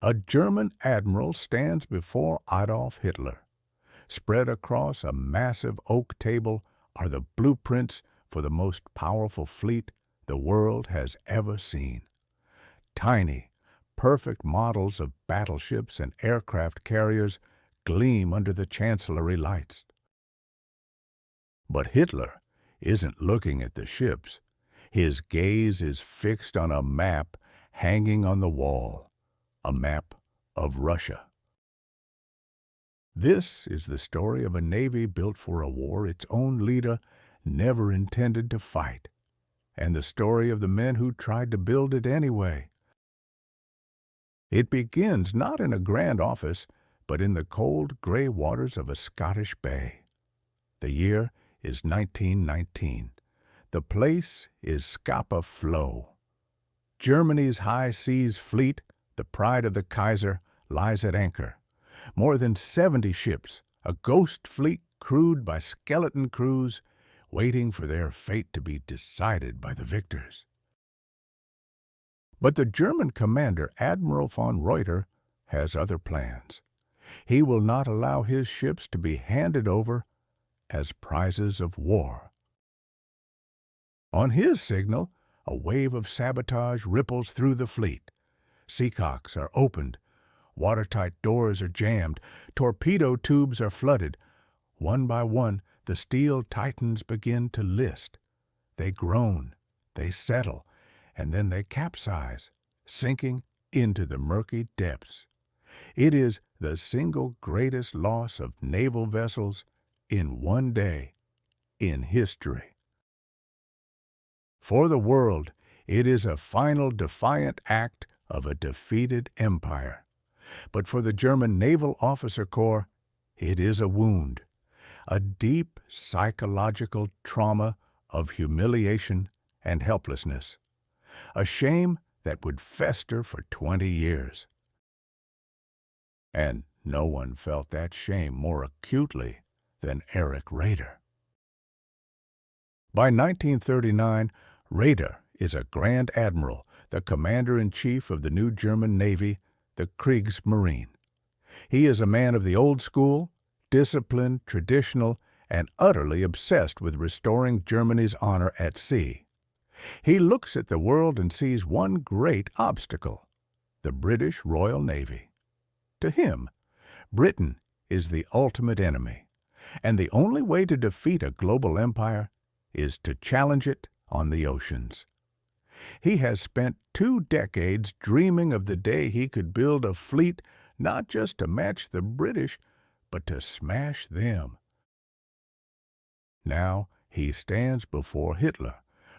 A German admiral stands before Adolf Hitler. Spread across a massive oak table are the blueprints for the most powerful fleet the world has ever seen. Tiny, perfect models of battleships and aircraft carriers gleam under the chancellery lights. But Hitler isn't looking at the ships. His gaze is fixed on a map hanging on the wall, a map of Russia. This is the story of a navy built for a war its own leader never intended to fight, and the story of the men who tried to build it anyway. It begins not in a grand office, but in the cold gray waters of a Scottish bay. The year is 1919. The place is Scapa Flow. Germany's high seas fleet, the pride of the Kaiser, lies at anchor. More than 70 ships, a ghost fleet crewed by skeleton crews, waiting for their fate to be decided by the victors. But the German commander, Admiral von Reuter, has other plans. He will not allow his ships to be handed over as prizes of war. On his signal, a wave of sabotage ripples through the fleet. Seacocks are opened. Watertight doors are jammed. Torpedo tubes are flooded. One by one, the steel titans begin to list. They groan, they settle, and then they capsize, sinking into the murky depths. It is the single greatest loss of naval vessels in one day in history. For the world, it is a final defiant act of a defeated empire. But for the German Naval Officer Corps, it is a wound, a deep psychological trauma of humiliation and helplessness, a shame that would fester for 20 years. And no one felt that shame more acutely than Erich Raeder. By 1939, Raeder is a Grand Admiral, the Commander-in-Chief of the new German Navy, the Kriegsmarine. He is a man of the old school, disciplined, traditional, and utterly obsessed with restoring Germany's honor at sea. He looks at the world and sees one great obstacle: the British Royal Navy. To him, Britain is the ultimate enemy, and the only way to defeat a global empire is to challenge it on the oceans. He has spent 2 decades dreaming of the day he could build a fleet not just to match the British, but to smash them. Now he stands before Hitler,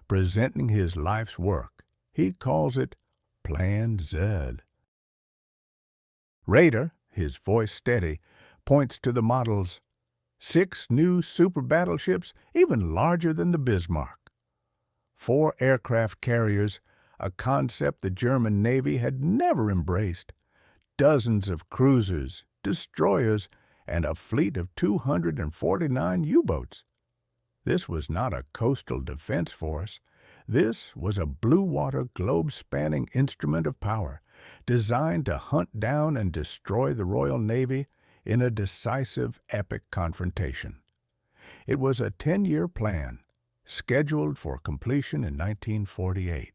presenting his life's work. He calls it Plan Z. Raeder, his voice steady, points to the models. 6 new super battleships, even larger than the Bismarck. 4 aircraft carriers, a concept the German Navy had never embraced. Dozens of cruisers, destroyers, and a fleet of 249 U-boats. This was not a coastal defense force. This was a blue-water, globe-spanning instrument of power, designed to hunt down and destroy the Royal Navy in a decisive, epic confrontation. It was a 10-year plan, scheduled for completion in 1948.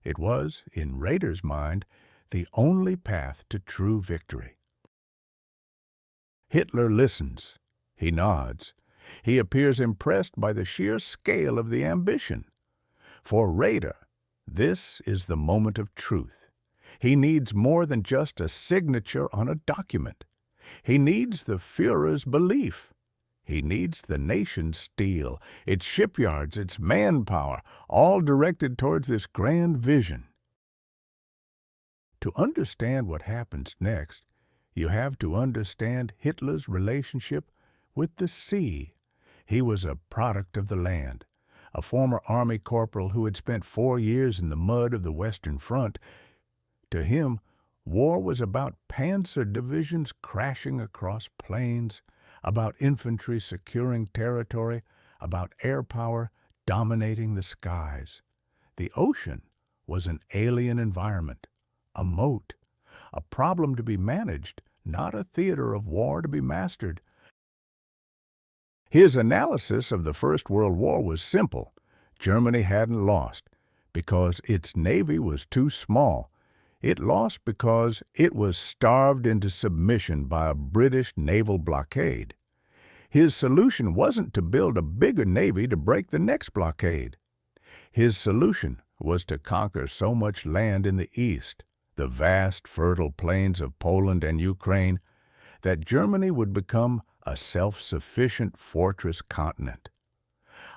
It was, in Raeder's mind, the only path to true victory. Hitler listens. He nods. He appears impressed by the sheer scale of the ambition. For Raeder, this is the moment of truth. He needs more than just a signature on a document. He needs the Führer's belief. He needs the nation's steel, its shipyards, its manpower, all directed towards this grand vision. To understand what happens next, you have to understand Hitler's relationship with the sea. He was a product of the land, a former army corporal who had spent 4 years in the mud of the Western Front. To him, war was about panzer divisions crashing across plains, about infantry securing territory, about air power dominating the skies. The ocean was an alien environment, a moat, a problem to be managed, not a theater of war to be mastered. His analysis of the First World War was simple. Germany hadn't lost because its navy was too small. It lost because it was starved into submission by a British naval blockade. His solution wasn't to build a bigger navy to break the next blockade. His solution was to conquer so much land in the east, the vast fertile plains of Poland and Ukraine, that Germany would become a self-sufficient fortress continent,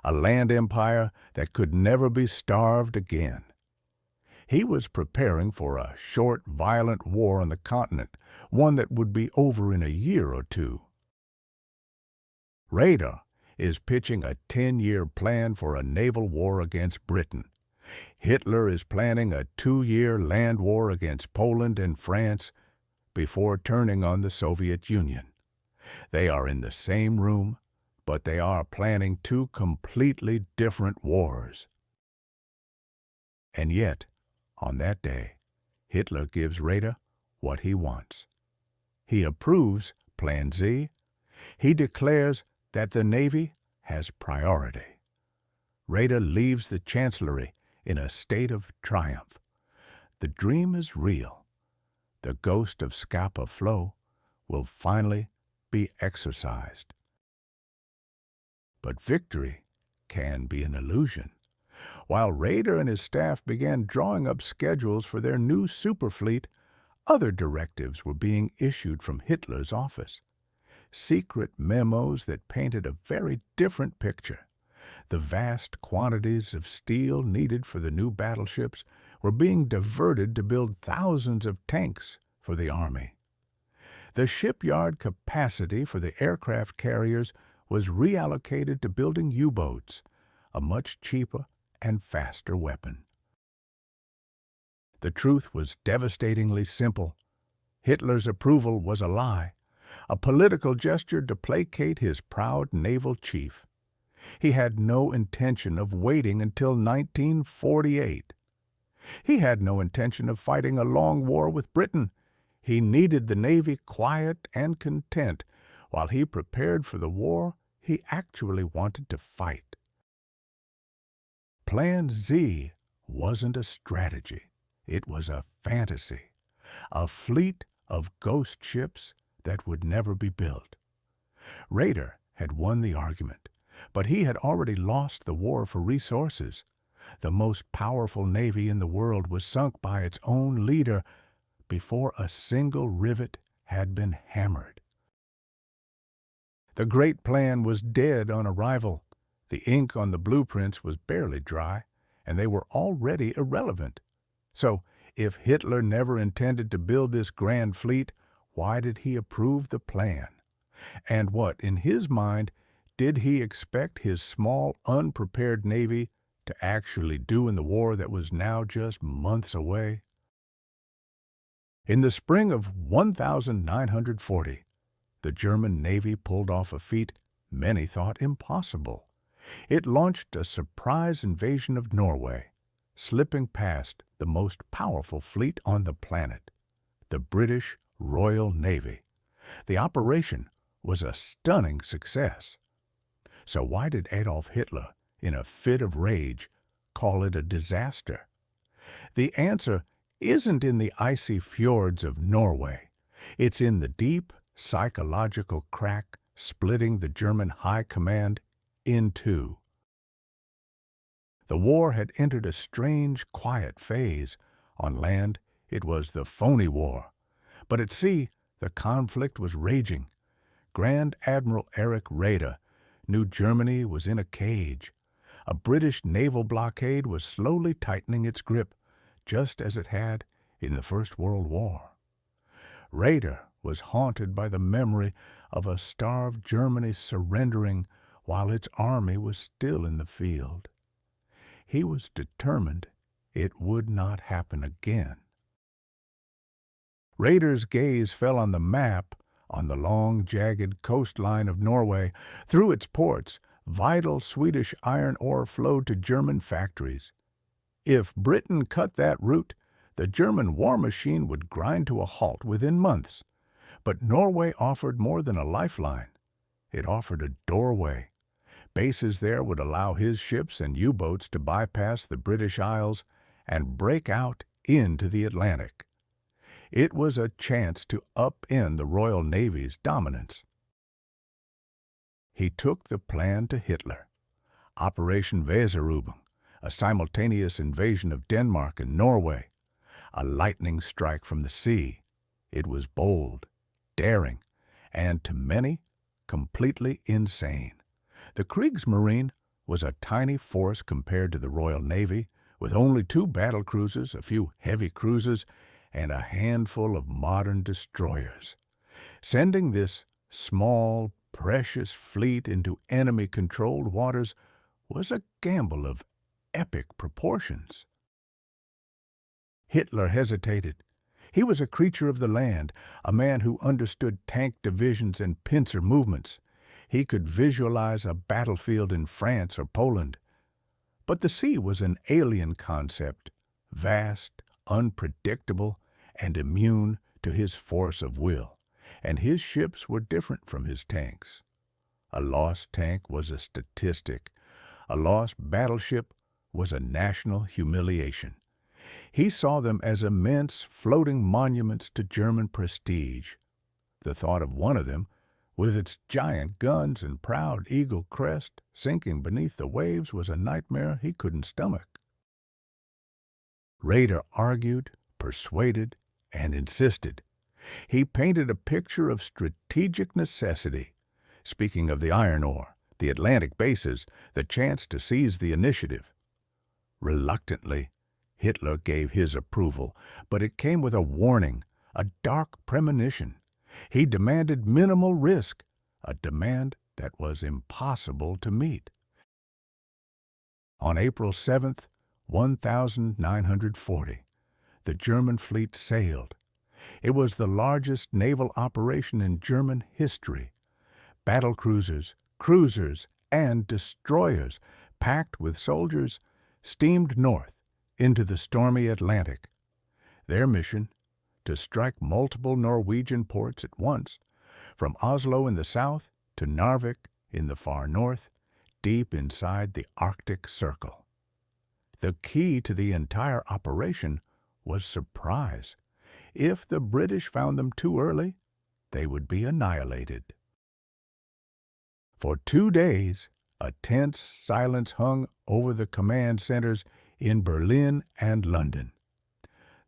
a land empire that could never be starved again. He was preparing for a short, violent war on the continent, one that would be over in a year or two. Raeder is pitching a 10-year plan for a naval war against Britain. Hitler is planning a 2-year land war against Poland and France before turning on the Soviet Union. They are in the same room, but they are planning two completely different wars. And yet, on that day, Hitler gives Raeder what he wants. He approves Plan Z. He declares that the Navy has priority. Raeder leaves the Chancellery in a state of triumph. The dream is real. The ghost of Scapa Flow will finally be exorcised. But victory can be an illusion. While Raeder and his staff began drawing up schedules for their new superfleet, other directives were being issued from Hitler's office. Secret memos that painted a very different picture. The vast quantities of steel needed for the new battleships were being diverted to build thousands of tanks for the Army. The shipyard capacity for the aircraft carriers was reallocated to building U-boats, a much cheaper and faster weapon. The truth was devastatingly simple. Hitler's approval was a lie, a political gesture to placate his proud naval chief. He had no intention of waiting until 1948. He had no intention of fighting a long war with Britain. He needed the Navy quiet and content while he prepared for the war he actually wanted to fight. Plan Z wasn't a strategy. It was a fantasy, a fleet of ghost ships that would never be built. Raeder had won the argument, but he had already lost the war for resources. The most powerful navy in the world was sunk by its own leader before a single rivet had been hammered. The great plan was dead on arrival. The ink on the blueprints was barely dry, and they were already irrelevant. So, if Hitler never intended to build this grand fleet, why did he approve the plan? And what, in his mind, did he expect his small, unprepared navy to actually do in the war that was now just months away? In the spring of 1940, the German Navy pulled off a feat many thought impossible. It launched a surprise invasion of Norway, slipping past the most powerful fleet on the planet, the British Royal Navy. The operation was a stunning success. So why did Adolf Hitler, in a fit of rage, call it a disaster? The answer isn't in the icy fjords of Norway. It's in the deep psychological crack splitting the German high command in two. The war had entered a strange, quiet phase. On land, it was the phony war. But at sea, the conflict was raging. Grand Admiral Erich Raeder knew Germany was in a cage. A British naval blockade was slowly tightening its grip, just as it had in the First World War. Raeder was haunted by the memory of a starved Germany surrendering while its army was still in the field. He was determined it would not happen again. Raeder's gaze fell on the map, on the long, jagged coastline of Norway. Through its ports, vital Swedish iron ore flowed to German factories. If Britain cut that route, The German war machine would grind to a halt within months. But Norway offered more than a lifeline. It offered a doorway. Bases there would allow his ships and U-boats to bypass the British Isles and break out into the Atlantic. It was a chance to upend the Royal Navy's dominance. He took the plan to Hitler. Operation Weserübung, a simultaneous invasion of Denmark and Norway, a lightning strike from the sea. It was bold, daring, and to many, completely insane. The Kriegsmarine was a tiny force compared to the Royal Navy, with only 2 battle cruisers, a few heavy cruisers, and a handful of modern destroyers. Sending this small, precious fleet into enemy-controlled waters was a gamble of epic proportions. Hitler hesitated. He was a creature of the land, a man who understood tank divisions and pincer movements. He could visualize a battlefield in France or Poland. But the sea was an alien concept, vast, unpredictable, and immune to his force of will, and his ships were different from his tanks. A lost tank was a statistic. A lost battleship was a national humiliation. He saw them as immense floating monuments to German prestige. The thought of one of them, with its giant guns and proud eagle crest sinking beneath the waves, was a nightmare he couldn't stomach. Raeder argued, persuaded, and insisted. He painted a picture of strategic necessity, speaking of the iron ore, the Atlantic bases, the chance to seize the initiative. Reluctantly, Hitler gave his approval, but it came with a warning, a dark premonition. He demanded minimal risk, a demand that was impossible to meet. On April 7th, 1940, the German fleet sailed. It was the largest naval operation in German history. Battle cruisers, cruisers, and destroyers, packed with soldiers, steamed north into the stormy Atlantic. Their mission, to strike multiple Norwegian ports at once, from Oslo in the south to Narvik in the far north, deep inside the Arctic Circle. The key to the entire operation was surprise. If the British found them too early, they would be annihilated. For 2 days, a tense silence hung over the command centers in Berlin and London.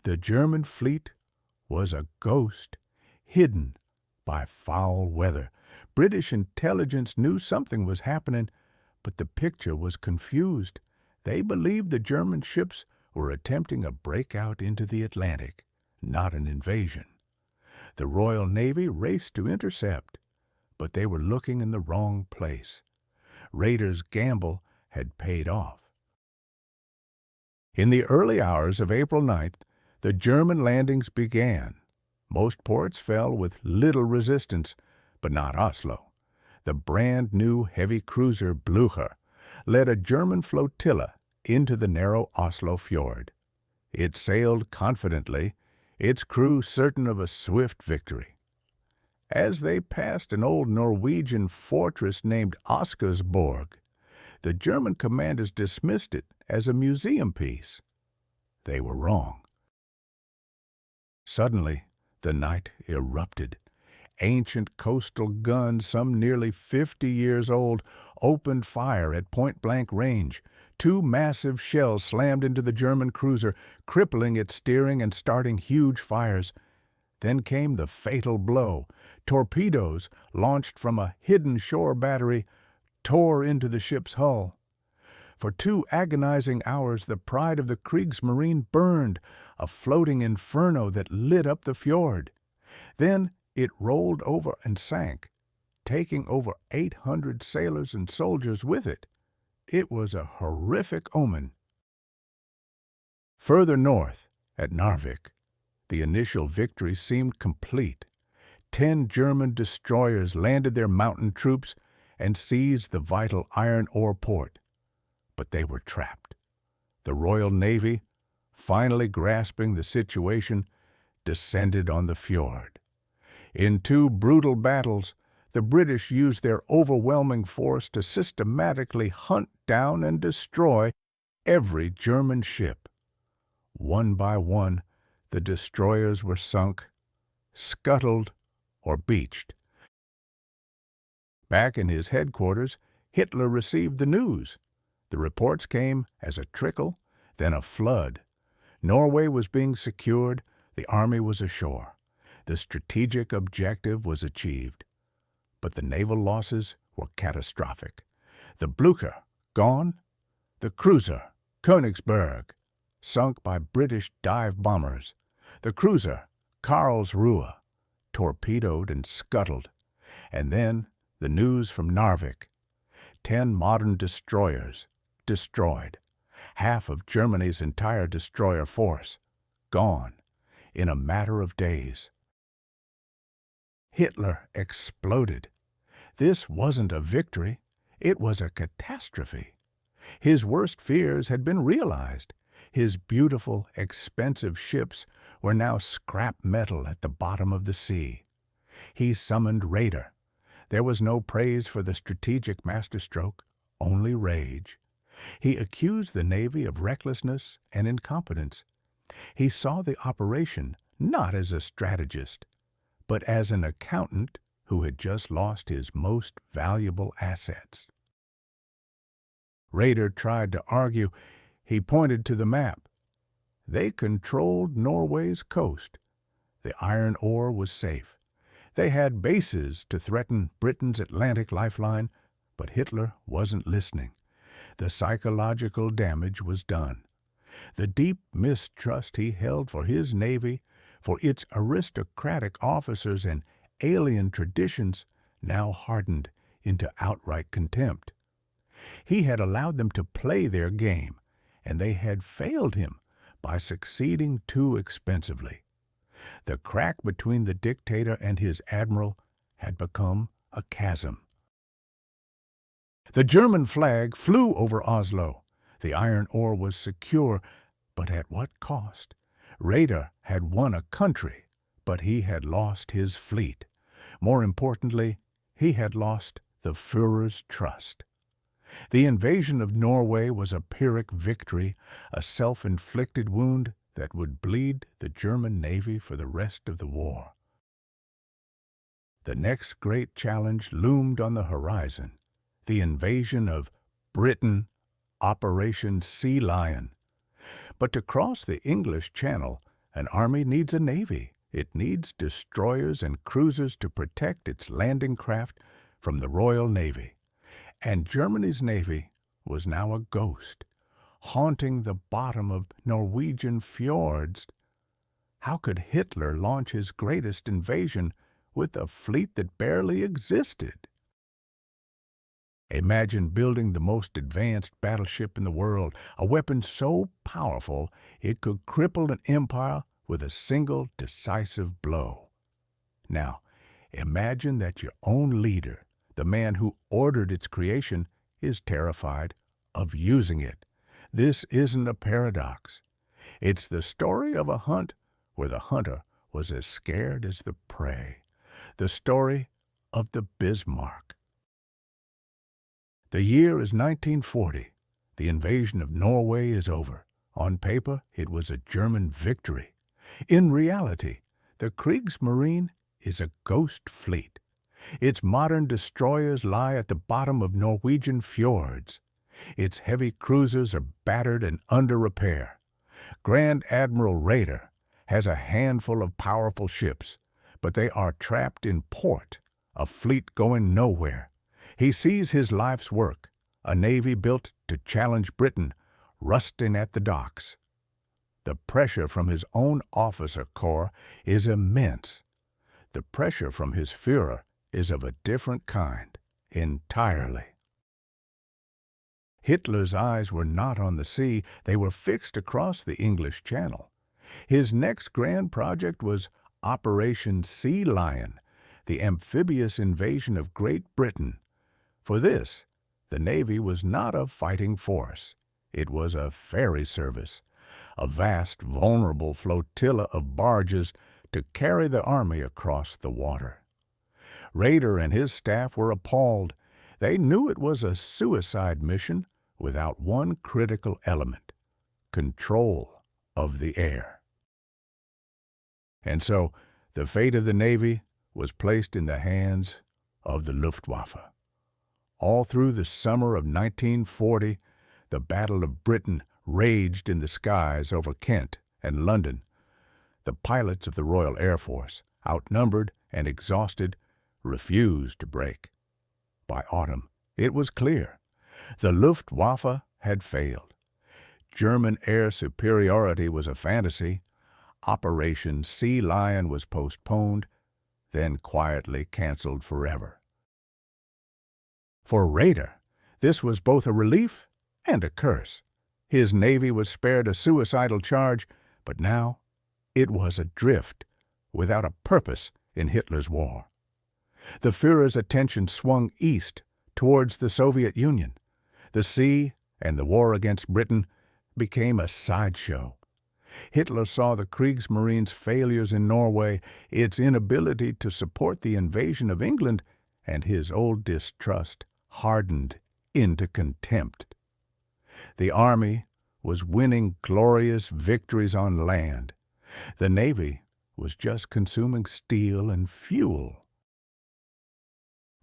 The German fleet was a ghost, hidden by foul weather. British intelligence knew something was happening, but the picture was confused. They believed the German ships were attempting a breakout into the Atlantic, not an invasion. The Royal Navy raced to intercept, but they were looking in the wrong place. Raeder's gamble had paid off. In the early hours of April 9th, the German landings began. Most ports fell with little resistance, but not Oslo. The brand-new heavy cruiser Blücher led a German flotilla into the narrow Oslo fjord. It sailed confidently, its crew certain of a swift victory. As they passed an old Norwegian fortress named Oscarsborg, the German commanders dismissed it as a museum piece. They were wrong. Suddenly, the night erupted. Ancient coastal guns, some nearly 50 years old, opened fire at point-blank range. 2 massive shells slammed into the German cruiser, crippling its steering and starting huge fires. Then came the fatal blow. Torpedoes, launched from a hidden shore battery, tore into the ship's hull. For 2 agonizing hours, the pride of the Kriegsmarine burned, a floating inferno that lit up the fjord. Then it rolled over and sank, taking over 800 sailors and soldiers with it. It was a horrific omen. Further north, at Narvik, the initial victory seemed complete. 10 German destroyers landed their mountain troops and seized the vital iron ore port. But they were trapped. The Royal Navy, finally grasping the situation, descended on the fjord. In 2 brutal battles, the British used their overwhelming force to systematically hunt down and destroy every German ship. One by one, the destroyers were sunk, scuttled, or beached. Back in his headquarters, Hitler received the news. The reports came as a trickle, then a flood. Norway was being secured, the army was ashore. The strategic objective was achieved. But the naval losses were catastrophic. The Blucher, gone. The cruiser, Königsberg, sunk by British dive bombers. The cruiser, Karlsruhe, torpedoed and scuttled. And then the news from Narvik. 10 modern destroyers destroyed. Half of Germany's entire destroyer force gone in a matter of days. Hitler exploded. This wasn't a victory, it was a catastrophe. His worst fears had been realized. His beautiful, expensive ships were now scrap metal at the bottom of the sea. He summoned Raider. There was no praise for the strategic masterstroke, only rage. He accused the Navy of recklessness and incompetence. He saw the operation not as a strategist, but as an accountant who had just lost his most valuable assets. Raider tried to argue. He pointed to the map. They controlled Norway's coast. The iron ore was safe. They had bases to threaten Britain's Atlantic lifeline, but Hitler wasn't listening. The psychological damage was done. The deep mistrust he held for his navy, for its aristocratic officers and alien traditions, now hardened into outright contempt. He had allowed them to play their game, and they had failed him by succeeding too expensively. The crack between the dictator and his admiral had become a chasm. The German flag flew over Oslo. The iron ore was secure, but at what cost? Raider had won a country, but he had lost his fleet. More importantly, he had lost the Führer's trust. The invasion of Norway was a Pyrrhic victory, a self-inflicted wound that would bleed the German Navy for the rest of the war. The next great challenge loomed on the horizon, the invasion of Britain, Operation Sea Lion. But to cross the English Channel, an army needs a navy. It needs destroyers and cruisers to protect its landing craft from the Royal Navy. And Germany's navy was now a ghost, haunting the bottom of Norwegian fjords. How could Hitler launch his greatest invasion with a fleet that barely existed? Imagine building the most advanced battleship in the world, a weapon so powerful it could cripple an empire with a single decisive blow. Now, imagine that your own leader, the man who ordered its creation, is terrified of using it. This isn't a paradox. It's the story of a hunt where the hunter was as scared as the prey. The story of the Bismarck. The year is 1940. The invasion of Norway is over. On paper, it was a German victory. In reality, the Kriegsmarine is a ghost fleet. Its modern destroyers lie at the bottom of Norwegian fjords. Its heavy cruisers are battered and under repair. Grand Admiral Raider has a handful of powerful ships, but they are trapped in port, a fleet going nowhere. He sees his life's work, a navy built to challenge Britain, rusting at the docks. The pressure from his own officer corps is immense. The pressure from his Führer is of a different kind, entirely. Hitler's eyes were not on the sea, they were fixed across the English Channel. His next grand project was Operation Sea Lion, the amphibious invasion of Great Britain. For this, the Navy was not a fighting force. It was a ferry service, a vast, vulnerable flotilla of barges to carry the army across the water. Raeder and his staff were appalled. They knew it was a suicide mission without one critical element: control of the air. And so the fate of the Navy was placed in the hands of the Luftwaffe. All through the summer of 1940, the Battle of Britain raged in the skies over Kent and London. The pilots of the Royal Air Force, outnumbered and exhausted, refused to break. By autumn, it was clear. The Luftwaffe had failed. German air superiority was a fantasy. Operation Sea Lion was postponed, then quietly canceled forever. For Raeder, this was both a relief and a curse. His navy was spared a suicidal charge, but now it was adrift, without a purpose in Hitler's war. The Führer's attention swung east towards the Soviet Union. The sea and the war against Britain became a sideshow. Hitler saw the Kriegsmarine's failures in Norway, its inability to support the invasion of England, and his old distrust hardened into contempt. The army was winning glorious victories on land. The Navy was just consuming steel and fuel.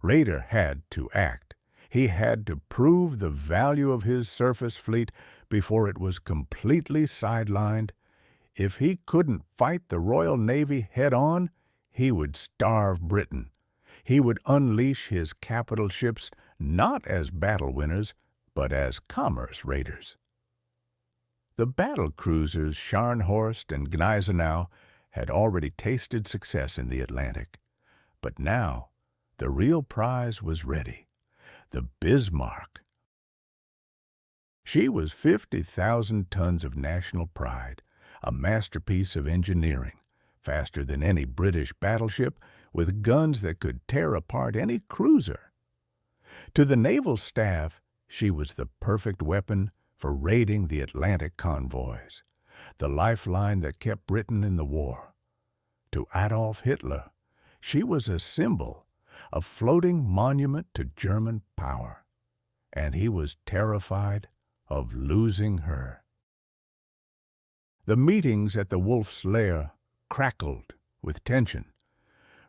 Raeder had to act. He had to prove the value of his surface fleet before it was completely sidelined. If he couldn't fight the Royal Navy head-on, he would starve Britain. He would unleash his capital ships not as battle winners, but as commerce raiders. The battle cruisers Scharnhorst and Gneisenau had already tasted success in the Atlantic. But now the real prize was ready: the Bismarck. She was 50,000 tons of national pride, a masterpiece of engineering, faster than any British battleship, with guns that could tear apart any cruiser. To the naval staff, she was the perfect weapon for raiding the Atlantic convoys, the lifeline that kept Britain in the war. To Adolf Hitler, she was a symbol, a floating monument to German power, and he was terrified of losing her. The meetings at the Wolf's Lair crackled with tension.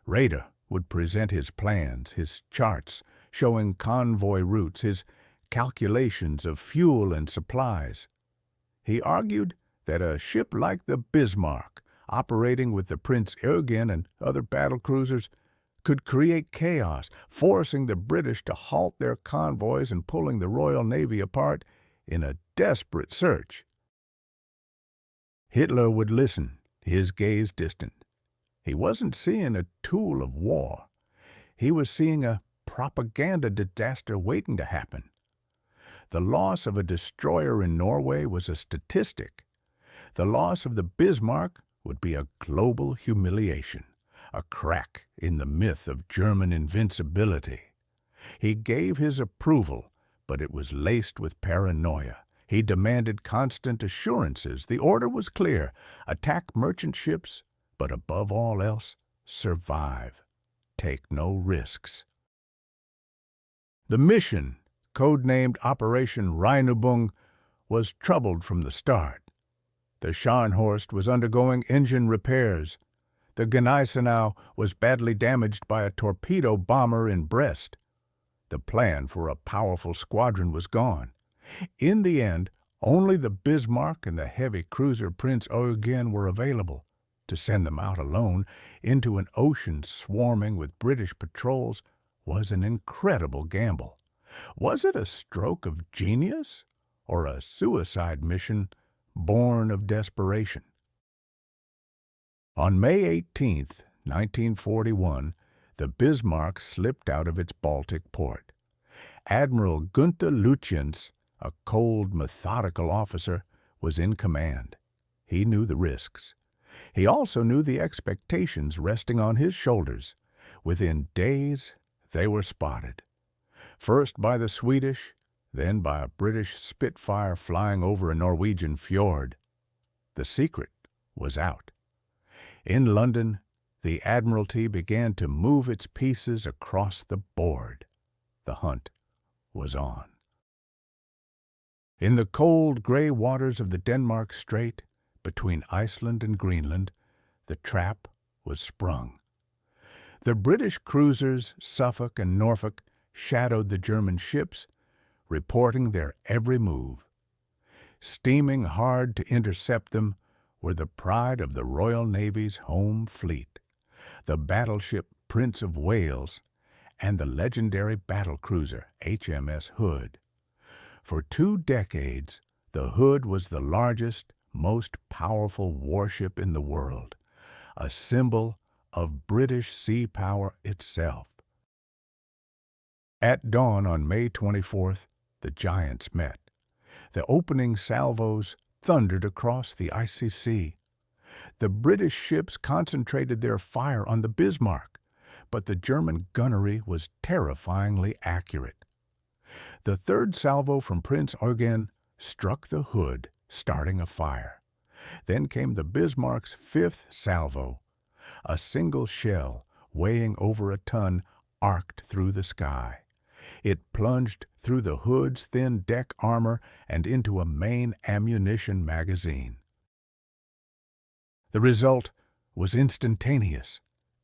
Raeder would present his plans, his charts showing convoy routes, his calculations of fuel and supplies. He argued that a ship like the Bismarck, operating with the Prince Eugen and other battle cruisers, could create chaos, forcing the British to halt their convoys and pulling the Royal Navy apart in a desperate search. Hitler would listen, his gaze distant. He wasn't seeing a tool of war. He was seeing a propaganda disaster waiting to happen. The loss of a destroyer in Norway was a statistic. The loss of the Bismarck would be a global humiliation, a crack in the myth of German invincibility. He gave his approval, but it was laced with paranoia. He demanded constant assurances. The order was clear: attack merchant ships, but above all else, survive. Take no risks. The mission, codenamed Operation Rheinübung, was troubled from the start. The Scharnhorst was undergoing engine repairs. The Gneisenau was badly damaged by a torpedo bomber in Brest. The plan for a powerful squadron was gone. In the end, only the Bismarck and the heavy cruiser Prince Eugen were available. To send them out alone into an ocean swarming with British patrols was an incredible gamble. Was it a stroke of genius or a suicide mission born of desperation? On May 18, 1941, the Bismarck slipped out of its Baltic port. Admiral Günther Lütjens, a cold, methodical officer, was in command. He knew the risks. He also knew the expectations resting on his shoulders. Within days, they were spotted. First by the Swedish, then by a British Spitfire flying over a Norwegian fjord. The secret was out. In London, the Admiralty began to move its pieces across the board. The hunt was on. In the cold, gray waters of the Denmark Strait, between Iceland and Greenland, the trap was sprung. The British cruisers Suffolk and Norfolk shadowed the German ships, reporting their every move. Steaming hard to intercept them were the pride of the Royal Navy's home fleet, the battleship Prince of Wales and the legendary battlecruiser HMS Hood. For 2 decades, the Hood was the largest, most powerful warship in the world, a symbol of British sea power itself. At dawn on May 24th, the giants met. The opening salvos thundered across the icy sea. The British ships concentrated their fire on the Bismarck, but the German gunnery was terrifyingly accurate. The third salvo from Prince Eugen struck the Hood, starting a fire. Then came the Bismarck's fifth salvo. A single shell, weighing over a ton, arced through the sky. It plunged through the Hood's thin deck armor and into a main ammunition magazine. The result was instantaneous,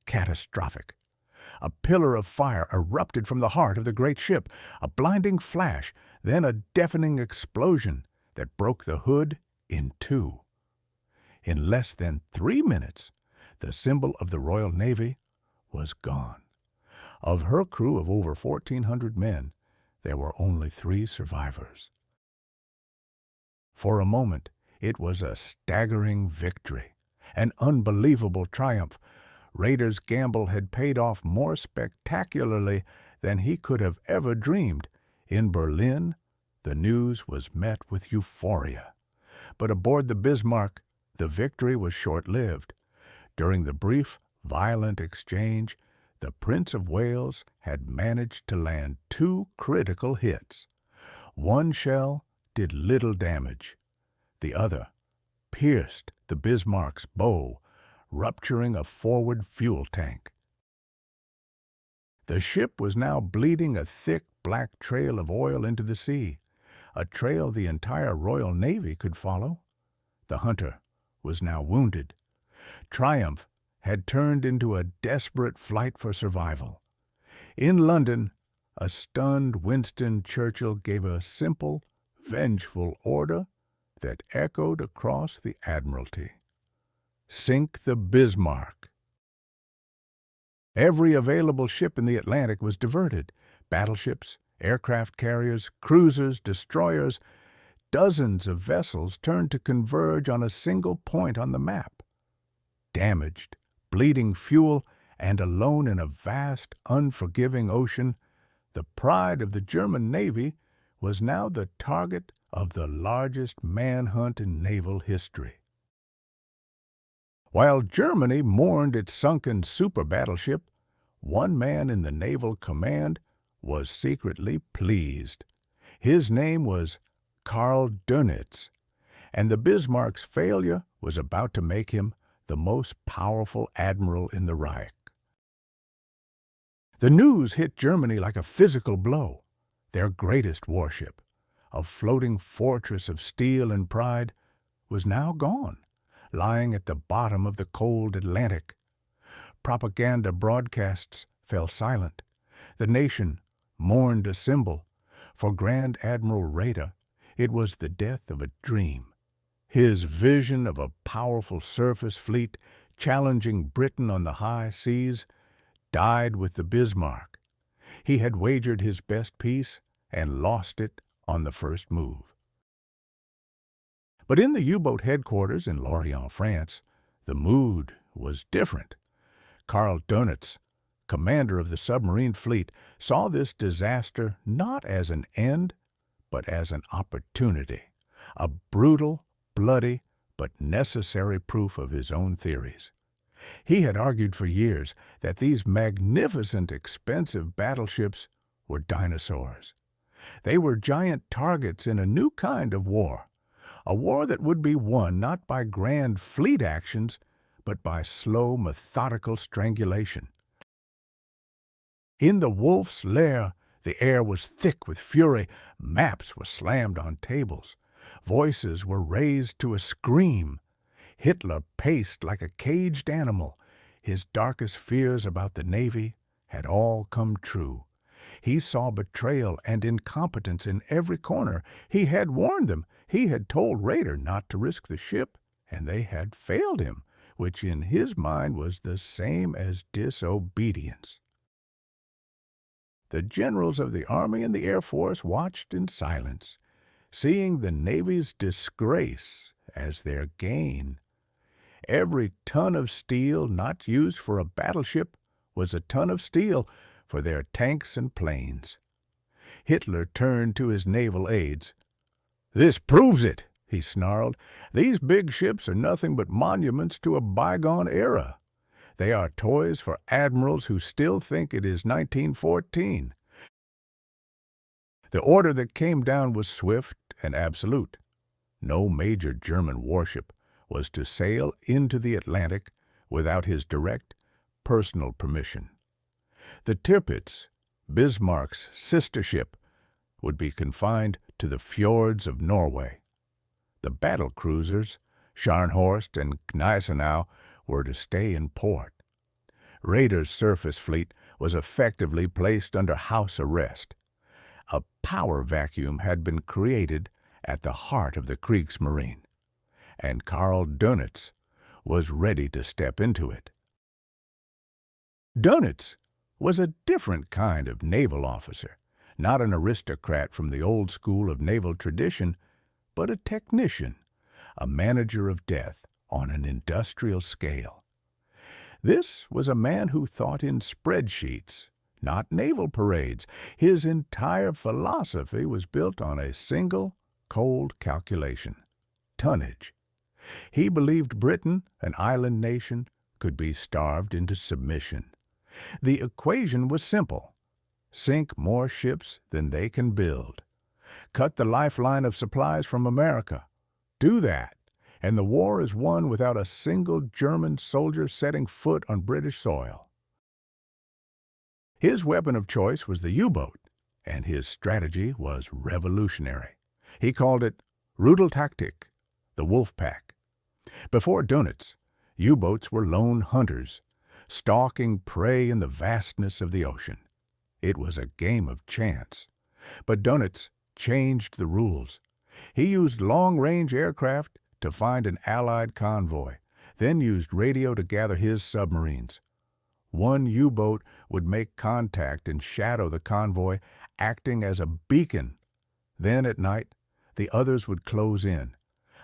catastrophic. A pillar of fire erupted from the heart of the great ship, a blinding flash, then a deafening explosion that broke the Hood in 2. In less than 3 minutes, the symbol of the Royal Navy was gone. Of her crew of over 1,400 men, there were only 3 survivors. For a moment, it was a staggering victory, an unbelievable triumph. Rader's gamble had paid off more spectacularly than he could have ever dreamed. In Berlin, the news was met with euphoria. But aboard the Bismarck, the victory was short-lived. During the brief, violent exchange, the Prince of Wales had managed to land 2 critical hits. One shell did little damage. The other pierced the Bismarck's bow, rupturing a forward fuel tank. The ship was now bleeding a thick black trail of oil into the sea, a trail the entire Royal Navy could follow. The hunter was now wounded. Triumph had turned into a desperate flight for survival. In London, a stunned Winston Churchill gave a simple, vengeful order that echoed across the Admiralty. Sink the Bismarck. Every available ship in the Atlantic was diverted. Battleships, aircraft carriers, cruisers, destroyers, dozens of vessels turned to converge on a single point on the map. Damaged, bleeding fuel, and alone in a vast, unforgiving ocean, the pride of the German Navy was now the target of the largest manhunt in naval history. While Germany mourned its sunken super battleship, one man in the naval command was secretly pleased. His name was Karl Dönitz, and the Bismarck's failure was about to make him the most powerful admiral in the Reich. The news hit Germany like a physical blow. Their greatest warship, a floating fortress of steel and pride, was now gone, lying at the bottom of the cold Atlantic. Propaganda broadcasts fell silent. The nation mourned a symbol. For Grand Admiral Rader, it was the death of a dream. His vision of a powerful surface fleet challenging Britain on the high seas died with the Bismarck. He had wagered his best piece and lost it on the first move. But in the U-boat headquarters in Lorient, France, the mood was different. Karl Dönitz, commander of the submarine fleet, saw this disaster not as an end, but as an opportunity, a brutal, bloody, but necessary proof of his own theories. He had argued for years that these magnificent, expensive battleships were dinosaurs. They were giant targets in a new kind of war, A war that would be won not by grand fleet actions, but by slow, methodical strangulation. In the Wolf's lair, the air was thick with fury. Maps were slammed on tables. Voices were raised to a scream. Hitler paced like a caged animal. His darkest fears about the Navy had all come true. He saw betrayal and incompetence in every corner. He had warned them. He had told Raeder not to risk the ship, and they had failed him, which in his mind was the same as disobedience. The generals of the Army and the Air Force watched in silence, seeing the Navy's disgrace as their gain. Every ton of steel not used for a battleship was a ton of steel for their tanks and planes. Hitler turned to his naval aides. "This proves it," he snarled. "These big ships are nothing but monuments to a bygone era. They are toys for admirals who still think it is 1914. The order that came down was swift and absolute. No major German warship was to sail into the Atlantic without his direct, personal permission. The Tirpitz, Bismarck's sister ship, would be confined to the fjords of Norway. The battle cruisers, Scharnhorst and Gneisenau, were to stay in port. Raeder's surface fleet was effectively placed under house arrest. A power vacuum had been created at the heart of the Kriegsmarine, and Karl Dönitz was ready to step into it. Dönitz was a different kind of naval officer, not an aristocrat from the old school of naval tradition, but a technician, a manager of death on an industrial scale. This was a man who thought in spreadsheets, not naval parades. His entire philosophy was built on a single, cold calculation: tonnage. He believed Britain, an island nation, could be starved into submission. The equation was simple: sink more ships than they can build. Cut the lifeline of supplies from America. Do that, and the war is won without a single German soldier setting foot on British soil. His weapon of choice was the U-boat, and his strategy was revolutionary. He called it Rudeltaktik, the wolf pack. Before Dönitz, U-boats were lone hunters, stalking prey in the vastness of the ocean. It was a game of chance. But Dönitz changed the rules. He used long-range aircraft to find an Allied convoy, then used radio to gather his submarines. One U-boat would make contact and shadow the convoy, acting as a beacon. Then at night, the others would close in.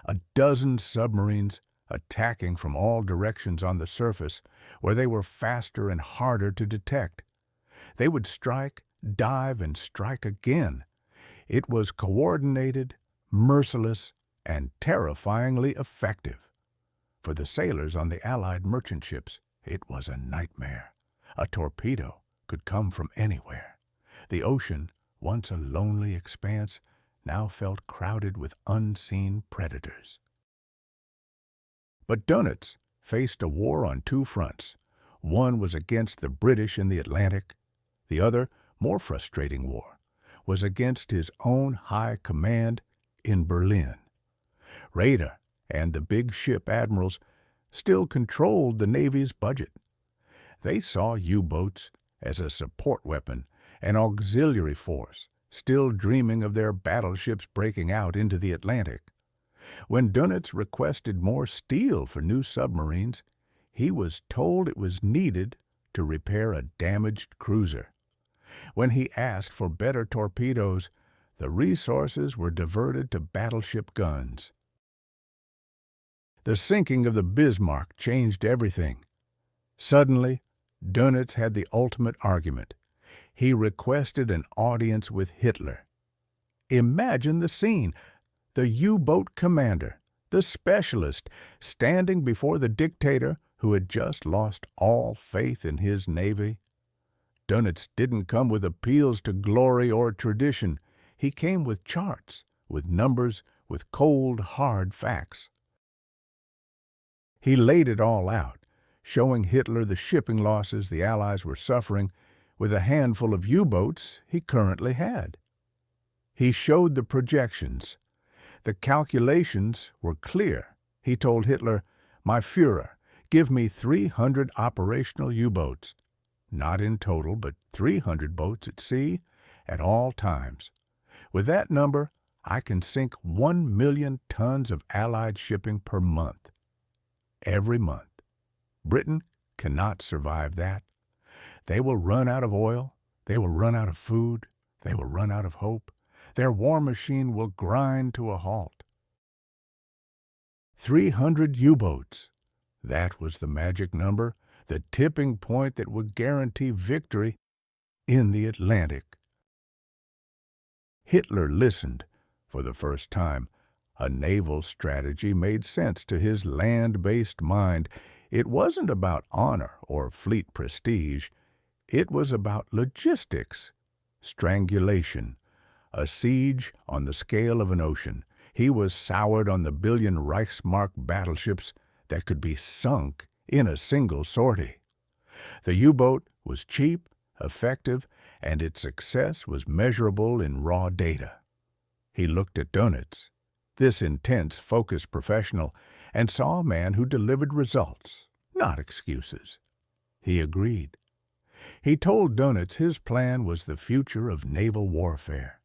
A dozen submarines attacking from all directions on the surface, where they were faster and harder to detect. They would strike, dive, and strike again. It was coordinated, merciless, and terrifyingly effective. For the sailors on the Allied merchant ships, it was a nightmare. A torpedo could come from anywhere. The ocean, once a lonely expanse, now felt crowded with unseen predators. But Dönitz faced a war on two fronts. One was against the British in the Atlantic. The other, more frustrating war, was against his own high command in Berlin. Raeder and the big ship admirals still controlled the Navy's budget. They saw U-boats as a support weapon, an auxiliary force, still dreaming of their battleships breaking out into the Atlantic. When Dönitz requested more steel for new submarines, he was told it was needed to repair a damaged cruiser. When he asked for better torpedoes, the resources were diverted to battleship guns. The sinking of the Bismarck changed everything. Suddenly, Dönitz had the ultimate argument. He requested an audience with Hitler. Imagine the scene: the U-boat commander, the specialist, standing before the dictator who had just lost all faith in his navy. Dönitz didn't come with appeals to glory or tradition. He came with charts, with numbers, with cold, hard facts. He laid it all out, showing Hitler the shipping losses the Allies were suffering with a handful of U-boats he currently had. He showed the projections. The calculations were clear. He told Hitler, "My Führer, give me 300 operational U-boats. Not in total, but 300 boats at sea at all times. With that number, I can sink 1 million tons of Allied shipping per month. Every month. Britain cannot survive that. They will run out of oil. They will run out of food. They will run out of hope. Their war machine will grind to a halt." 300 U-boats. That was the magic number, the tipping point that would guarantee victory in the Atlantic. Hitler listened for the first time. A naval strategy made sense to his land-based mind. It wasn't about honor or fleet prestige. It was about logistics, strangulation, a siege on the scale of an ocean. He was soured on the billion Reichsmark battleships that could be sunk in a single sortie. The U-boat was cheap, effective, and its success was measurable in raw data. He looked at Dönitz, this intense, focused professional, and saw a man who delivered results, not excuses. He agreed. He told Dönitz his plan was the future of naval warfare.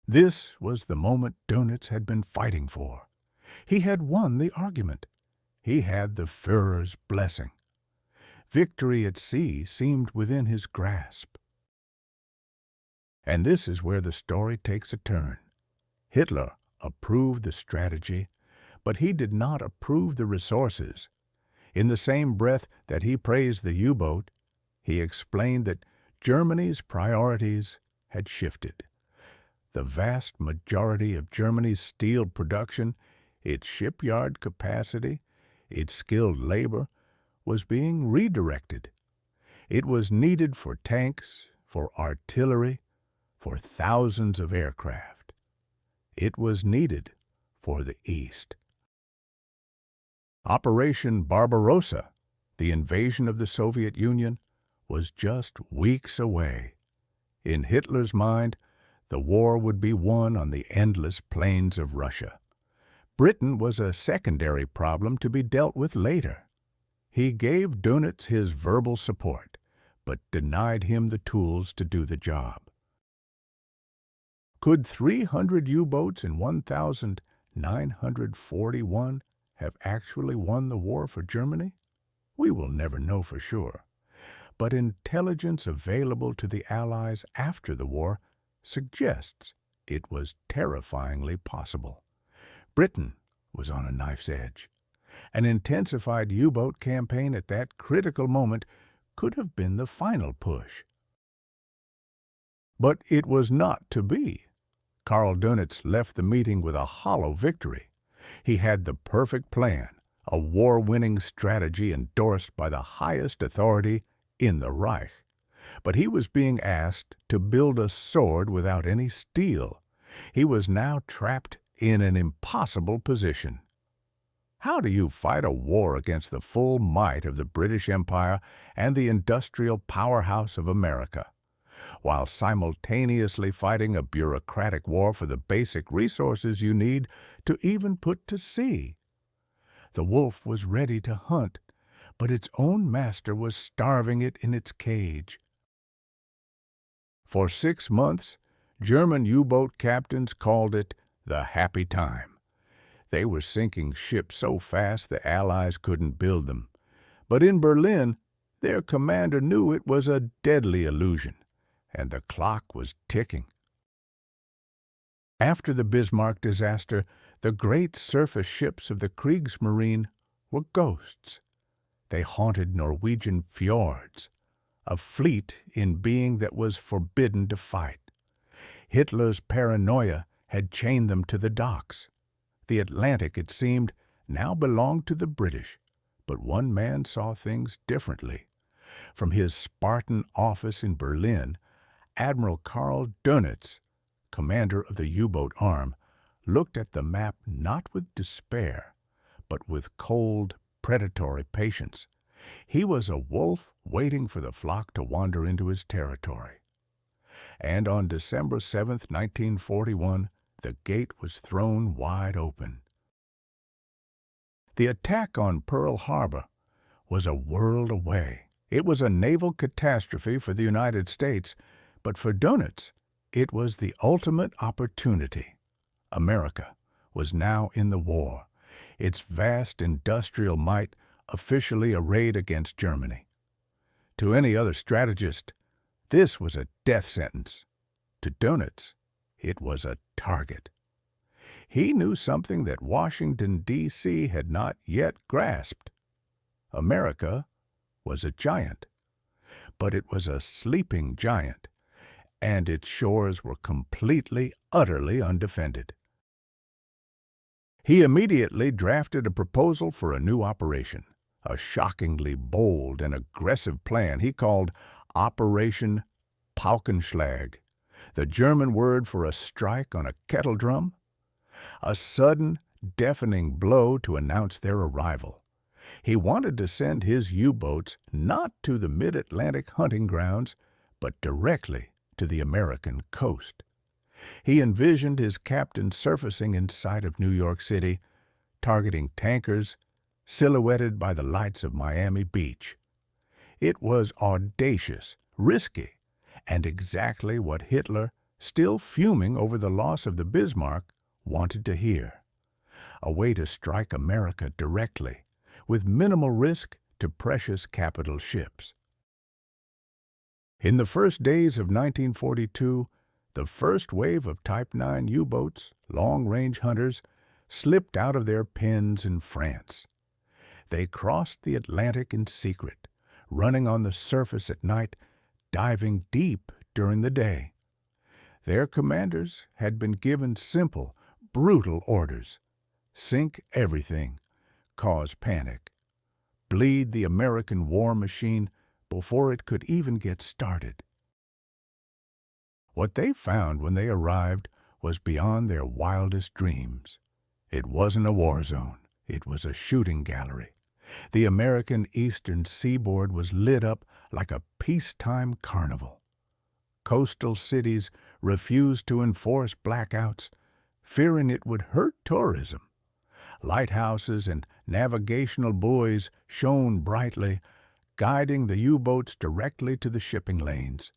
This was the moment Dönitz had been fighting for. He had won the argument. He had the Führer's blessing. Victory at sea seemed within his grasp. And this is where the story takes a turn. Hitler approved the strategy, but he did not approve the resources. In the same breath that he praised the U-boat, he explained that Germany's priorities had shifted. The vast majority of Germany's steel production, its shipyard capacity, its skilled labor, was being redirected. It was needed for tanks, for artillery, for thousands of aircraft. It was needed for the East. Operation Barbarossa, the invasion of the Soviet Union, was just weeks away. In Hitler's mind, the war would be won on the endless plains of Russia. Britain was a secondary problem to be dealt with later. He gave Dönitz his verbal support, but denied him the tools to do the job. Could 300 U-boats in 1941 have actually won the war for Germany? We will never know for sure. But intelligence available to the Allies after the war suggests it was terrifyingly possible. Britain was on a knife's edge. An intensified U-boat campaign at that critical moment could have been the final push. But it was not to be. Karl Dönitz left the meeting with a hollow victory. He had the perfect plan, a war-winning strategy endorsed by the highest authority in the Reich. But he was being asked to build a sword without any steel. He was now trapped in an impossible position. How do you fight a war against the full might of the British Empire and the industrial powerhouse of America, while simultaneously fighting a bureaucratic war for the basic resources you need to even put to sea? The wolf was ready to hunt, but its own master was starving it in its cage. For 6 months, German U-boat captains called it the happy time. They were sinking ships so fast the Allies couldn't build them. But in Berlin, their commander knew it was a deadly illusion, and the clock was ticking. After the Bismarck disaster, the great surface ships of the Kriegsmarine were ghosts. They haunted Norwegian fjords, a fleet in being that was forbidden to fight. Hitler's paranoia had chained them to the docks. The Atlantic, it seemed, now belonged to the British, but one man saw things differently. From his Spartan office in Berlin, Admiral Karl Dönitz, commander of the U-boat arm, looked at the map not with despair, but with cold, predatory patience. He was a wolf waiting for the flock to wander into his territory. And on December 7th, 1941, the gate was thrown wide open. The attack on Pearl Harbor was a world away. It was a naval catastrophe for the United States, but for Dönitz, it was the ultimate opportunity. America was now in the war, its vast industrial might officially arrayed against Germany. To any other strategist, this was a death sentence. To Dönitz, it was a target. He knew something that Washington, D.C. had not yet grasped. America was a giant, but it was a sleeping giant, and its shores were completely, utterly undefended. He immediately drafted a proposal for a new operation, a shockingly bold and aggressive plan he called Operation Paukenschlag, the German word for a strike on a kettle drum, a sudden, deafening blow to announce their arrival. He wanted to send his U-boats not to the mid-Atlantic hunting grounds, but directly to the American coast. He envisioned his captains surfacing in sight of New York City, targeting tankers silhouetted by the lights of Miami Beach. It was audacious, risky, and exactly what Hitler, still fuming over the loss of the Bismarck, wanted to hear. A way to strike America directly, with minimal risk to precious capital ships. In the first days of 1942, the first wave of Type 9 U-boats, long-range hunters, slipped out of their pens in France. They crossed the Atlantic in secret, running on the surface at night, diving deep during the day. Their commanders had been given simple, brutal orders: sink everything, cause panic, bleed the American war machine before it could even get started. What they found when they arrived was beyond their wildest dreams. It wasn't a war zone. It was a shooting gallery. The American eastern seaboard was lit up like a peacetime carnival. Coastal cities refused to enforce blackouts, fearing it would hurt tourism. Lighthouses and navigational buoys shone brightly, guiding the U-boats directly to the shipping lanes.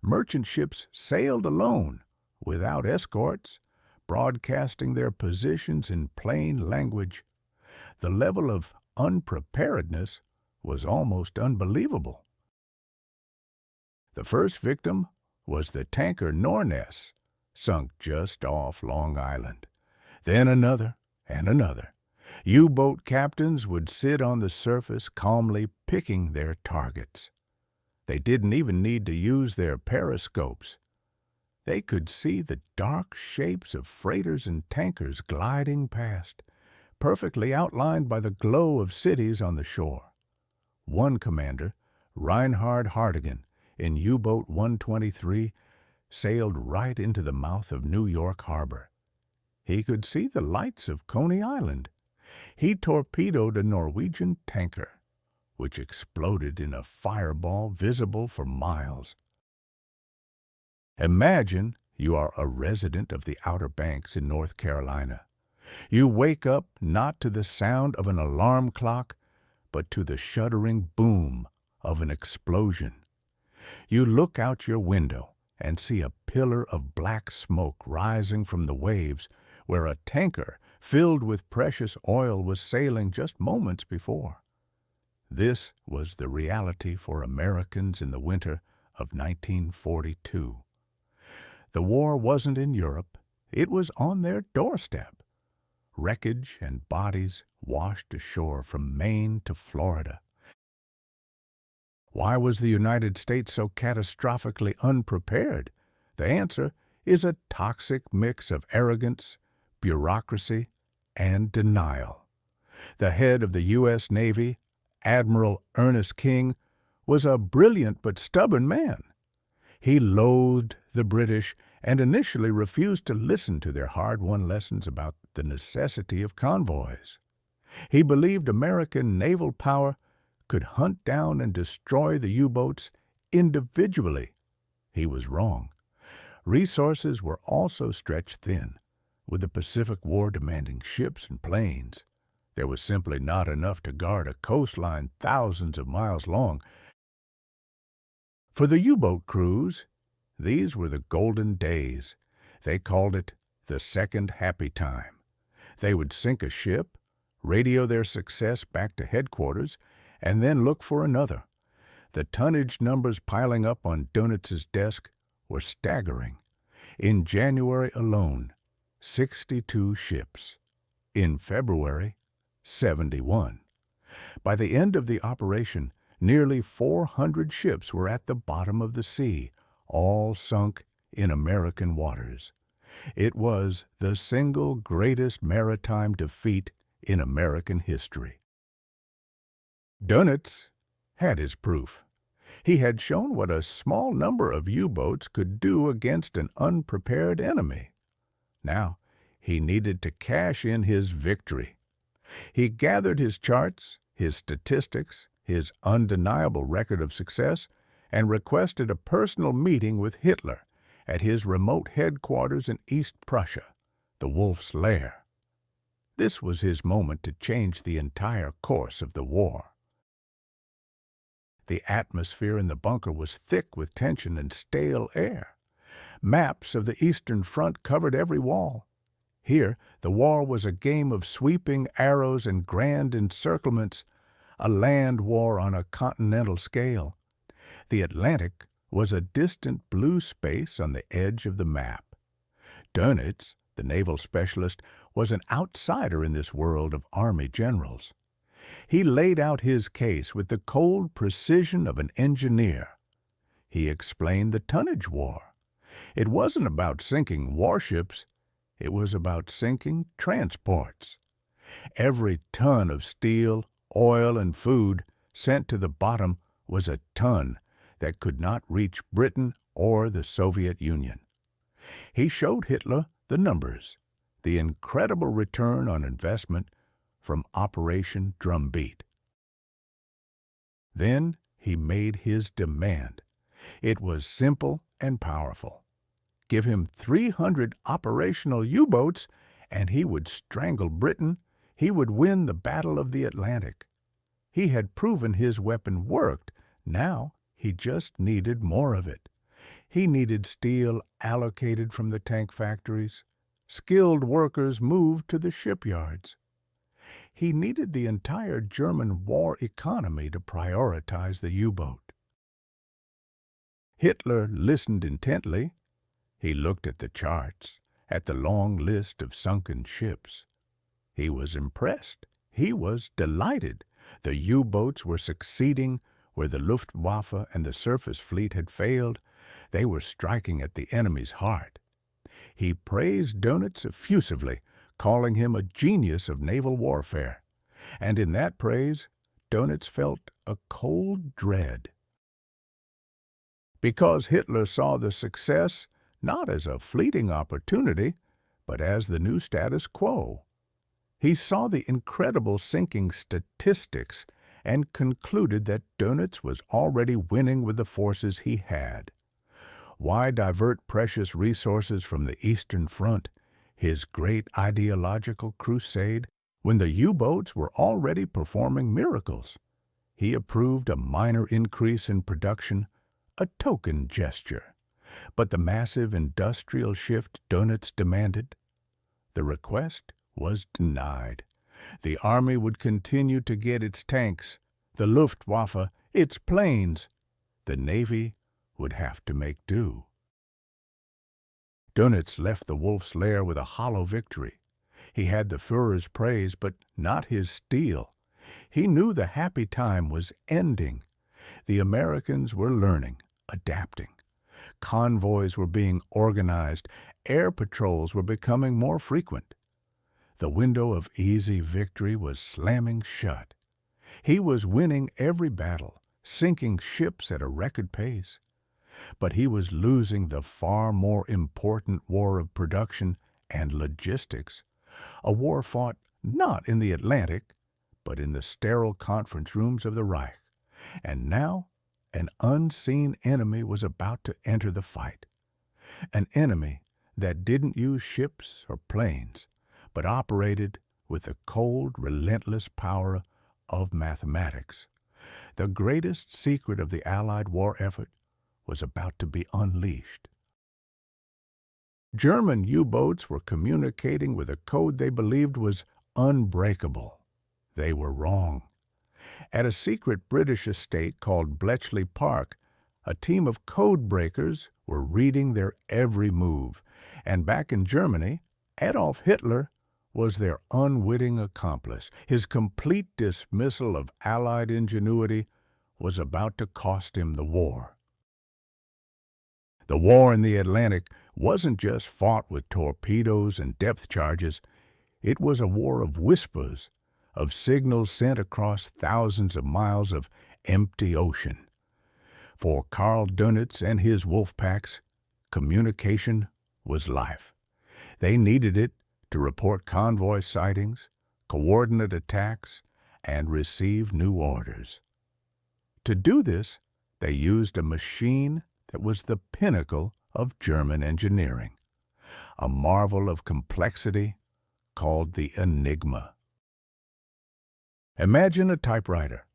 Merchant ships sailed alone, without escorts, broadcasting their positions in plain language. The level of unpreparedness was almost unbelievable. The first victim was the tanker Norway, sunk just off Long Island. Then another and another. U-boat captains would sit on the surface calmly picking their targets. They didn't even need to use their periscopes. They could see the dark shapes of freighters and tankers gliding past, perfectly outlined by the glow of cities on the shore. One commander, Reinhard Hartigan, in U-boat 123, sailed right into the mouth of New York Harbor. He could see the lights of Coney Island. He torpedoed a Norwegian tanker, which exploded in a fireball visible for miles. Imagine you are a resident of the Outer Banks in North Carolina. You wake up not to the sound of an alarm clock, but to the shuddering boom of an explosion. You look out your window and see a pillar of black smoke rising from the waves where a tanker filled with precious oil was sailing just moments before. This was the reality for Americans in the winter of 1942. The war wasn't in Europe. It was on their doorstep. Wreckage and bodies washed ashore from Maine to Florida. Why was the United States so catastrophically unprepared? The answer is a toxic mix of arrogance, bureaucracy, and denial. The head of the U.S. Navy, Admiral Ernest King, was a brilliant but stubborn man. He loathed the British and initially refused to listen to their hard-won lessons about the necessity of convoys. He believed American naval power could hunt down and destroy the U-boats individually. He was wrong. Resources were also stretched thin, with the Pacific War demanding ships and planes. There was simply not enough to guard a coastline thousands of miles long. For the U-boat crews, these were the golden days. They called it the second happy time. They would sink a ship, radio their success back to headquarters, and then look for another. The tonnage numbers piling up on Dönitz's desk were staggering. In January alone, 62 ships. In February, 71. By the end of the operation, nearly 400 ships were at the bottom of the sea, all sunk in American waters. It was the single greatest maritime defeat in American history. Dönitz had his proof. He had shown what a small number of U-boats could do against an unprepared enemy. Now, he needed to cash in his victory. He gathered his charts, his statistics, his undeniable record of success, and requested a personal meeting with Hitler at his remote headquarters in East Prussia, the Wolf's Lair. This was his moment to change the entire course of the war. The atmosphere in the bunker was thick with tension and stale air. Maps of the Eastern Front covered every wall. Here, the war was a game of sweeping arrows and grand encirclements, a land war on a continental scale. The Atlantic was a distant blue space on the edge of the map. Dönitz, the naval specialist, was an outsider in this world of army generals. He laid out his case with the cold precision of an engineer. He explained the tonnage war. It wasn't about sinking warships. It was about sinking transports. Every ton of steel, oil, and food sent to the bottom was a ton that could not reach Britain or the Soviet Union. He showed Hitler the numbers, the incredible return on investment from Operation Drumbeat. Then he made his demand. It was simple and powerful. Give him 300 operational U-boats, and he would strangle Britain. He would win the Battle of the Atlantic. He had proven his weapon worked. Now he just needed more of it. He needed steel allocated from the tank factories, skilled workers moved to the shipyards. He needed the entire German war economy to prioritize the U-boat. Hitler listened intently. He looked at the charts, at the long list of sunken ships. He was impressed. He was delighted. The U-boats were succeeding where the Luftwaffe and the surface fleet had failed. They were striking at the enemy's heart. He praised Dönitz effusively, calling him a genius of naval warfare. And in that praise, Dönitz felt a cold dread. Because Hitler saw the success not as a fleeting opportunity, but as the new status quo. He saw the incredible sinking statistics and concluded that Dönitz was already winning with the forces he had. Why divert precious resources from the Eastern Front, his great ideological crusade, when the U-boats were already performing miracles? He approved a minor increase in production, a token gesture. But the massive industrial shift Dönitz demanded? The request was denied. The Army would continue to get its tanks, the Luftwaffe, its planes. The Navy would have to make do. Dönitz left the Wolf's Lair with a hollow victory. He had the Führer's praise, but not his steel. He knew the happy time was ending. The Americans were learning, adapting. Convoys were being organized. Air patrols were becoming more frequent. The window of easy victory was slamming shut. He was winning every battle, sinking ships at a record pace. But he was losing the far more important war of production and logistics, a war fought not in the Atlantic, but in the sterile conference rooms of the Reich. And now an unseen enemy was about to enter the fight, an enemy that didn't use ships or planes, but operated with the cold, relentless power of mathematics. The greatest secret of the Allied war effort was about to be unleashed. German U-boats were communicating with a code they believed was unbreakable. They were wrong. At a secret British estate called Bletchley Park, a team of code breakers were reading their every move, and back in Germany, Adolf Hitler was their unwitting accomplice. His complete dismissal of Allied ingenuity was about to cost him the war. The war in the Atlantic wasn't just fought with torpedoes and depth charges. It was a war of whispers, of signals sent across thousands of miles of empty ocean. For Karl Dönitz and his wolf packs, communication was life. They needed it to report convoy sightings, coordinate attacks, and receive new orders. To do this, they used a machine that was the pinnacle of German engineering, a marvel of complexity called the Enigma. Imagine a typewriter,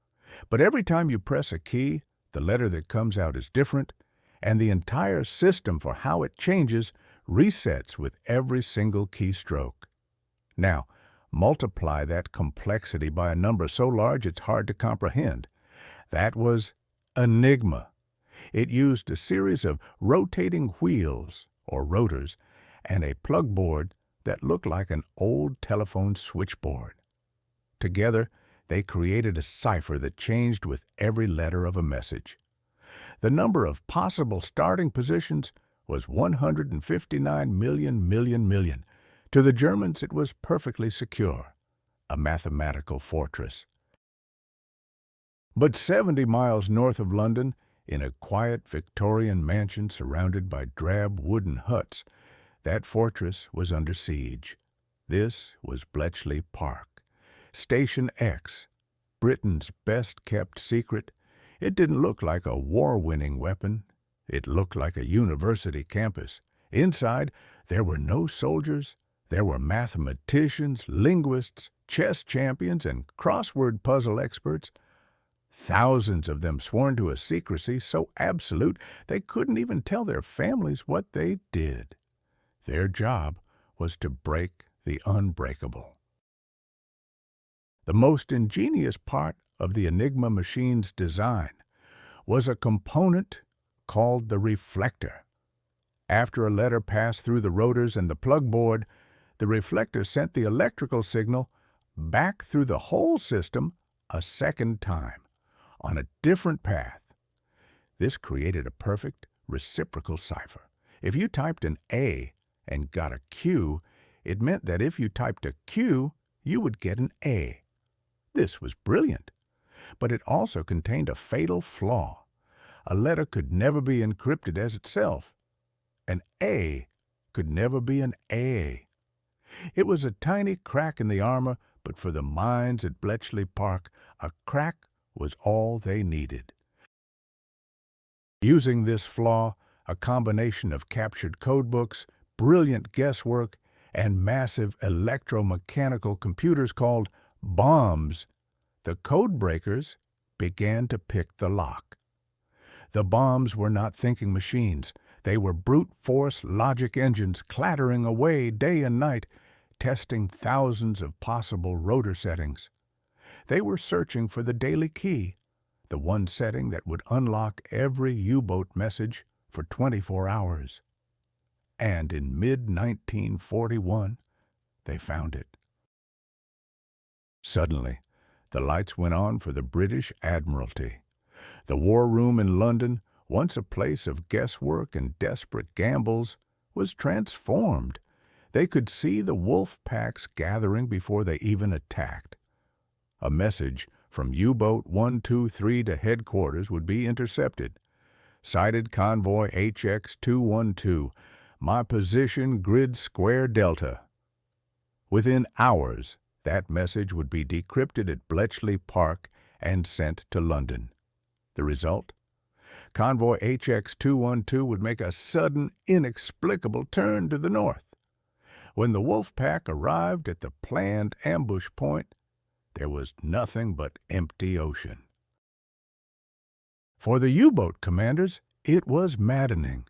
but every time you press a key, the letter that comes out is different, and the entire system for how it changes resets with every single keystroke. Now, multiply that complexity by a number so large it's hard to comprehend. That was Enigma. It used a series of rotating wheels, or rotors, and a plug board that looked like an old telephone switchboard. Together, they created a cipher that changed with every letter of a message. The number of possible starting positions was 159 million. To the Germans, it was perfectly secure, a mathematical fortress. But 70 miles north of London, in a quiet Victorian mansion surrounded by drab wooden huts, that fortress was under siege. This was Bletchley Park, Station X, Britain's best-kept secret. It didn't look like a war-winning weapon. It looked like a university campus. Inside, there were no soldiers. There were mathematicians, linguists, chess champions, and crossword puzzle experts. Thousands of them sworn to a secrecy so absolute they couldn't even tell their families what they did. Their job was to break the unbreakable. The most ingenious part of the Enigma machine's design was a component called the reflector. After a letter passed through the rotors and the plug board, the reflector sent the electrical signal back through the whole system a second time, on a different path. This created a perfect reciprocal cipher. If you typed an A and got a Q, it meant that if you typed a Q, you would get an A. This was brilliant, but it also contained a fatal flaw. A letter could never be encrypted as itself. An A could never be an A. It was a tiny crack in the armor, but for the minds at Bletchley Park, a crack was all they needed. Using this flaw, a combination of captured codebooks, brilliant guesswork, and massive electromechanical computers called bombs, the codebreakers began to pick the lock. The bombs were not thinking machines. They were brute force logic engines clattering away day and night, testing thousands of possible rotor settings. They were searching for the daily key, the one setting that would unlock every U-boat message for 24 hours. And in mid-1941, they found it. Suddenly, the lights went on for the British Admiralty. The war room in London, once a place of guesswork and desperate gambles, was transformed. They could see the wolf packs gathering before they even attacked. A message from U-boat 123 to headquarters would be intercepted. Sighted convoy HX-212. My position grid square delta. Within hours, that message would be decrypted at Bletchley Park and sent to London. The result? Convoy HX-212 would make a sudden, inexplicable turn to the north. When the wolf pack arrived at the planned ambush point, there was nothing but empty ocean. For the U-boat commanders, it was maddening.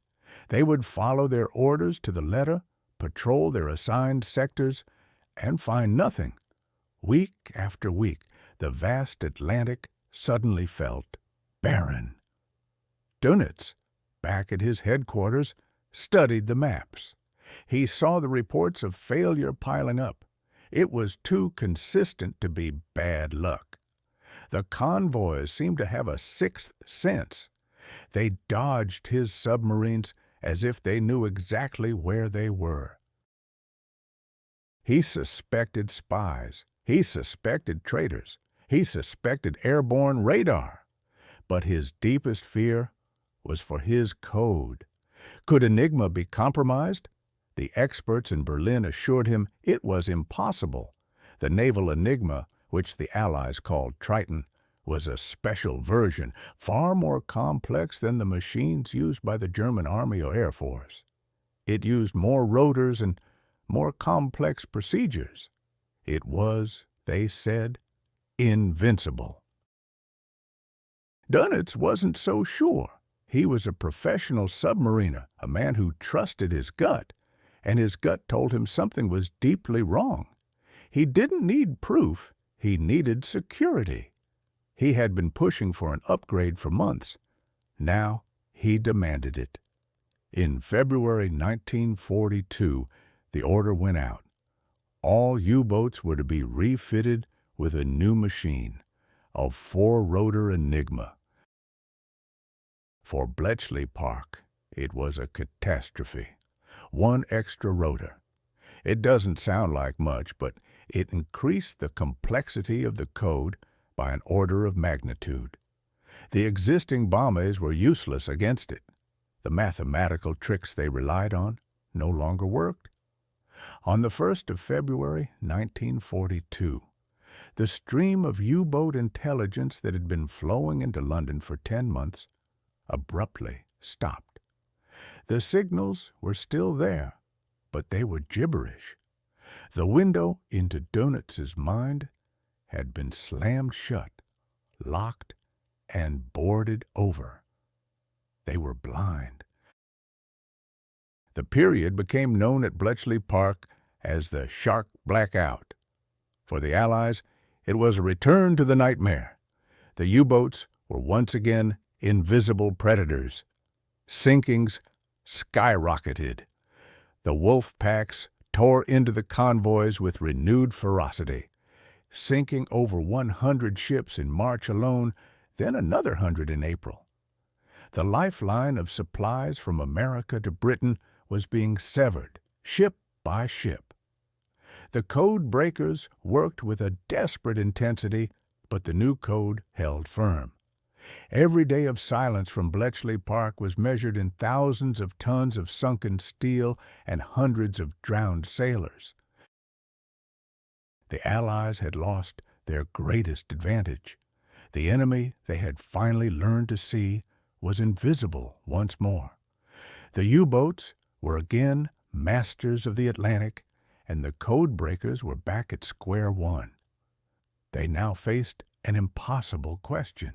They would follow their orders to the letter, patrol their assigned sectors, and find nothing. Week after week, the vast Atlantic suddenly felt barren. Dönitz, back at his headquarters, studied the maps. He saw the reports of failure piling up. It was too consistent to be bad luck. The convoys seemed to have a sixth sense. They dodged his submarines as if they knew exactly where they were. He suspected spies. He suspected traitors. He suspected airborne radar. But his deepest fear was for his code. Could Enigma be compromised? The experts in Berlin assured him it was impossible. The naval Enigma, which the Allies called Triton, was a special version, far more complex than the machines used by the German Army or Air Force. It used more rotors and more complex procedures. It was, they said, invincible. Dönitz wasn't so sure. He was a professional submariner, a man who trusted his gut, and his gut told him something was deeply wrong. He didn't need proof, he needed security. He had been pushing for an upgrade for months. Now he demanded it. In February 1942, the order went out. All U-boats were to be refitted with a new machine, a four-rotor Enigma. For Bletchley Park, it was a catastrophe. One extra rotor. It doesn't sound like much, but it increased the complexity of the code by an order of magnitude. The existing bombers were useless against it. The mathematical tricks they relied on no longer worked. On the 1st of February, 1942, the stream of U-boat intelligence that had been flowing into London for 10 months abruptly stopped. The signals were still there, but they were gibberish. The window into Dönitz's mind had been slammed shut, locked, and boarded over. They were blind. The period became known at Bletchley Park as the Shark Blackout. For the Allies, it was a return to the nightmare. The U-boats were once again invisible predators. Sinkings skyrocketed. The wolf packs tore into the convoys with renewed ferocity, sinking over 100 ships in March alone, then another 100 in April. The lifeline of supplies from America to Britain was being severed, ship by ship. The code breakers worked with a desperate intensity, but the new code held firm. Every day of silence from Bletchley Park was measured in thousands of tons of sunken steel and hundreds of drowned sailors. The Allies had lost their greatest advantage. The enemy they had finally learned to see was invisible once more. The U-boats were again masters of the Atlantic, and the code breakers were back at square one. They now faced an impossible question.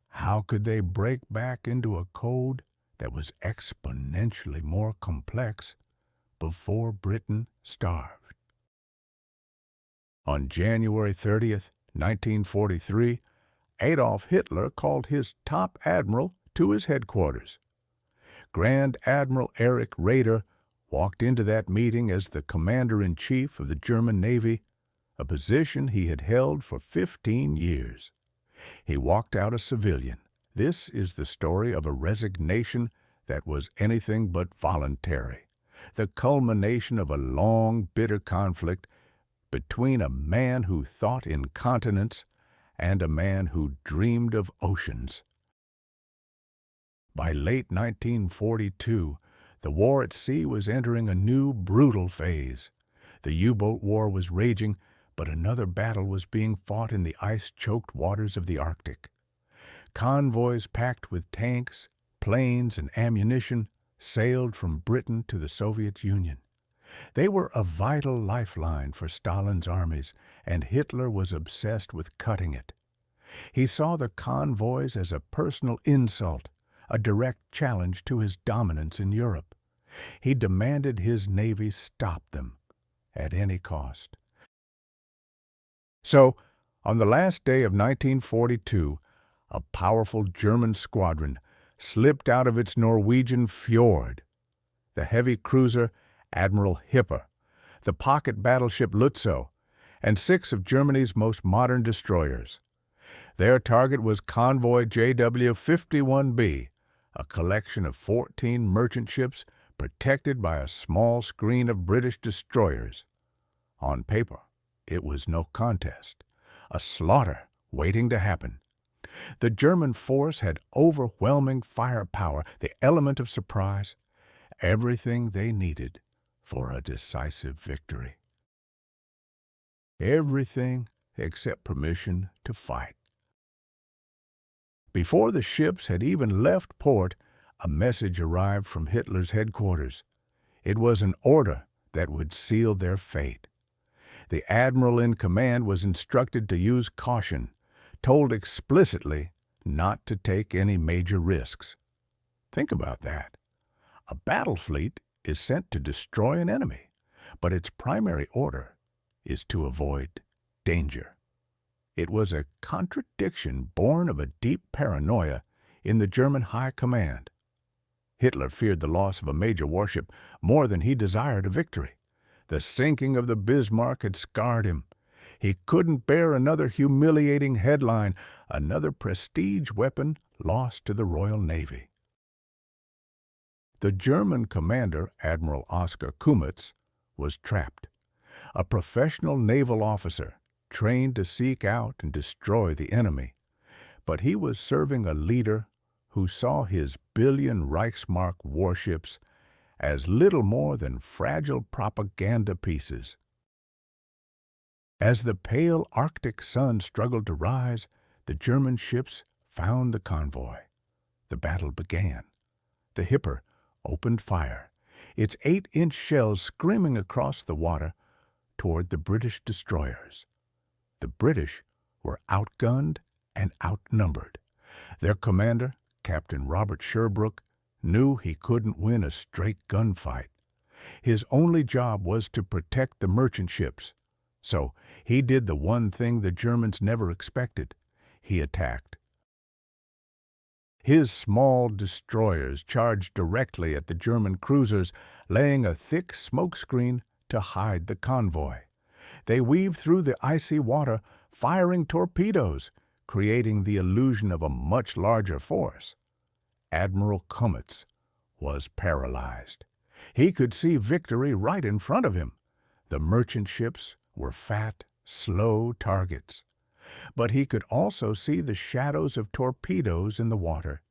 How could they break back into a code that was exponentially more complex before Britain starved? On January 30th, 1943, Adolf Hitler called his top admiral to his headquarters. Grand Admiral Erich Raeder walked into that meeting as the commander-in-chief of the German Navy, a position he had held for 15 years. He walked out a civilian. This is the story of a resignation that was anything but voluntary, the culmination of a long, bitter conflict between a man who thought in continents and a man who dreamed of oceans. By late 1942, the war at sea was entering a new, brutal phase. The U-boat war was raging, but another battle was being fought in the ice-choked waters of the Arctic. Convoys packed with tanks, planes, and ammunition sailed from Britain to the Soviet Union. They were a vital lifeline for Stalin's armies, and Hitler was obsessed with cutting it. He saw the convoys as a personal insult, a direct challenge to his dominance in Europe. He demanded his navy stop them at any cost. So, on the last day of 1942, a powerful German squadron slipped out of its Norwegian fjord. The heavy cruiser Admiral Hitler, the pocket battleship Lützow, and 6 of Germany's most modern destroyers. Their target was convoy JW-51B, a collection of 14 merchant ships protected by a small screen of British destroyers. On paper, it was no contest, a slaughter waiting to happen. The German force had overwhelming firepower, the element of surprise, everything they needed for a decisive victory. Everything except permission to fight. Before the ships had even left port, a message arrived from Hitler's headquarters. It was an order that would seal their fate. The admiral in command was instructed to use caution, told explicitly not to take any major risks. Think about that. A battle fleet is sent to destroy an enemy, but its primary order is to avoid danger. It was a contradiction born of a deep paranoia in the German high command. Hitler feared the loss of a major warship more than he desired a victory. The sinking of the Bismarck had scarred him. He couldn't bear another humiliating headline, another prestige weapon lost to the Royal Navy. The German commander, Admiral Oskar Kummetz, was trapped. A professional naval officer, trained to seek out and destroy the enemy. But he was serving a leader who saw his billion Reichsmark warships as little more than fragile propaganda pieces. As the pale Arctic sun struggled to rise, the German ships found the convoy. The battle began. The Hitler opened fire, its 8-inch shells screaming across the water toward the British destroyers. The British were outgunned and outnumbered. Their commander, Captain Robert Sherbrooke, knew he couldn't win a straight gunfight. His only job was to protect the merchant ships. So he did the one thing the Germans never expected. He attacked. His small destroyers charged directly at the German cruisers, laying a thick smoke screen to hide the convoy. They weaved through the icy water, firing torpedoes, creating the illusion of a much larger force. Admiral Kummetz was paralyzed. He could see victory right in front of him. The merchant ships were fat, slow targets. But he could also see the shadows of torpedoes in the water.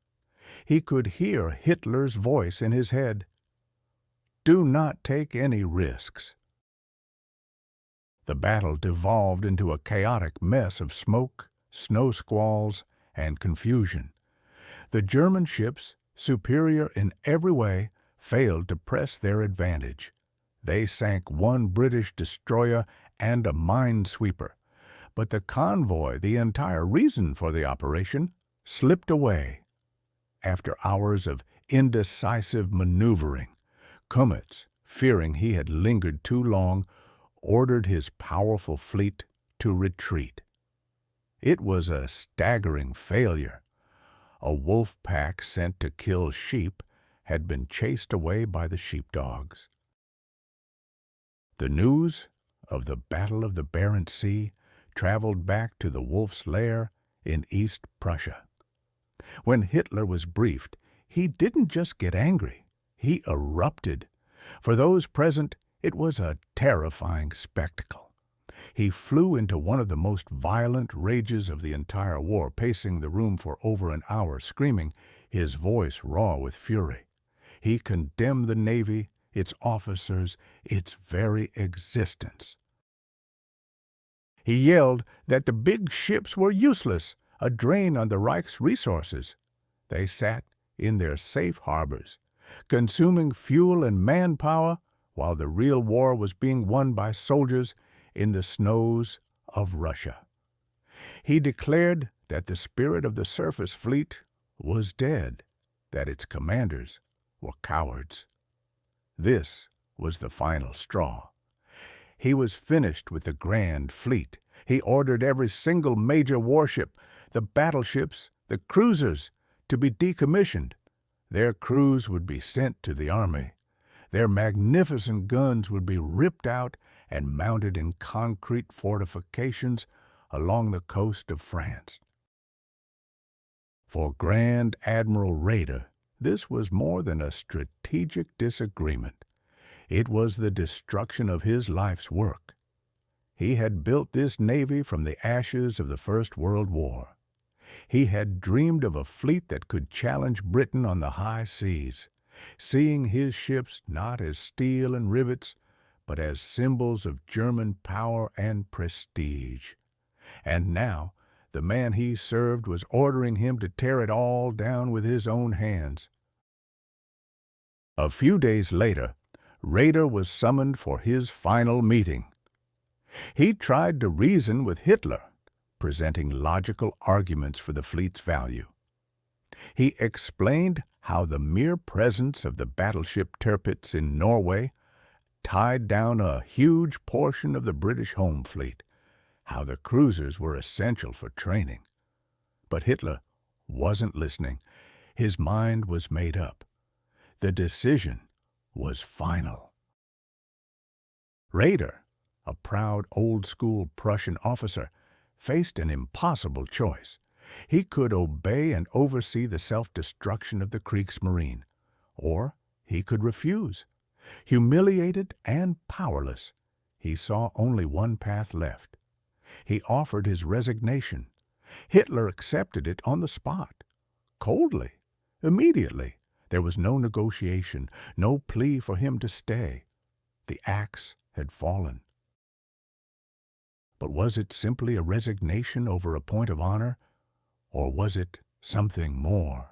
He could hear Hitler's voice in his head. Do not take any risks. The battle devolved into a chaotic mess of smoke, snow squalls, and confusion. The German ships, superior in every way, failed to press their advantage. They sank 1 British destroyer and a minesweeper. But the convoy, the entire reason for the operation, slipped away. After hours of indecisive maneuvering, Kummetz, fearing he had lingered too long, ordered his powerful fleet to retreat. It was a staggering failure. A wolf pack sent to kill sheep had been chased away by the sheepdogs. The news of the Battle of the Barents Sea traveled back to the Wolf's Lair in East Prussia. When Hitler was briefed, he didn't just get angry, he erupted. For those present, it was a terrifying spectacle. He flew into one of the most violent rages of the entire war, pacing the room for over an hour, screaming, his voice raw with fury. He condemned the Navy, its officers, its very existence. He yelled that the big ships were useless, a drain on the Reich's resources. They sat in their safe harbors, consuming fuel and manpower while the real war was being won by soldiers in the snows of Russia. He declared that the spirit of the surface fleet was dead, that its commanders were cowards. This was the final straw. He was finished with the grand fleet. He ordered every single major warship, the battleships, the cruisers, to be decommissioned. Their crews would be sent to the army. Their magnificent guns would be ripped out and mounted in concrete fortifications along the coast of France. For Grand Admiral Raeder, this was more than a strategic disagreement. It was the destruction of his life's work. He had built this navy from the ashes of the First World War. He had dreamed of a fleet that could challenge Britain on the high seas, seeing his ships not as steel and rivets, but as symbols of German power and prestige. And now, the man he served was ordering him to tear it all down with his own hands. A few days later, Raeder was summoned for his final meeting. He tried to reason with Hitler, presenting logical arguments for the fleet's value. He explained how the mere presence of the battleship Tirpitz in Norway tied down a huge portion of the British home fleet, how the cruisers were essential for training. But Hitler wasn't listening. His mind was made up. The decision was final. Raeder, a proud old-school Prussian officer, faced an impossible choice. He could obey and oversee the self-destruction of the Kriegsmarine, or he could refuse. Humiliated and powerless, he saw only one path left. He offered his resignation. Hitler accepted it on the spot, coldly, immediately. There was no negotiation, no plea for him to stay. The axe had fallen. But was it simply a resignation over a point of honor, or was it something more?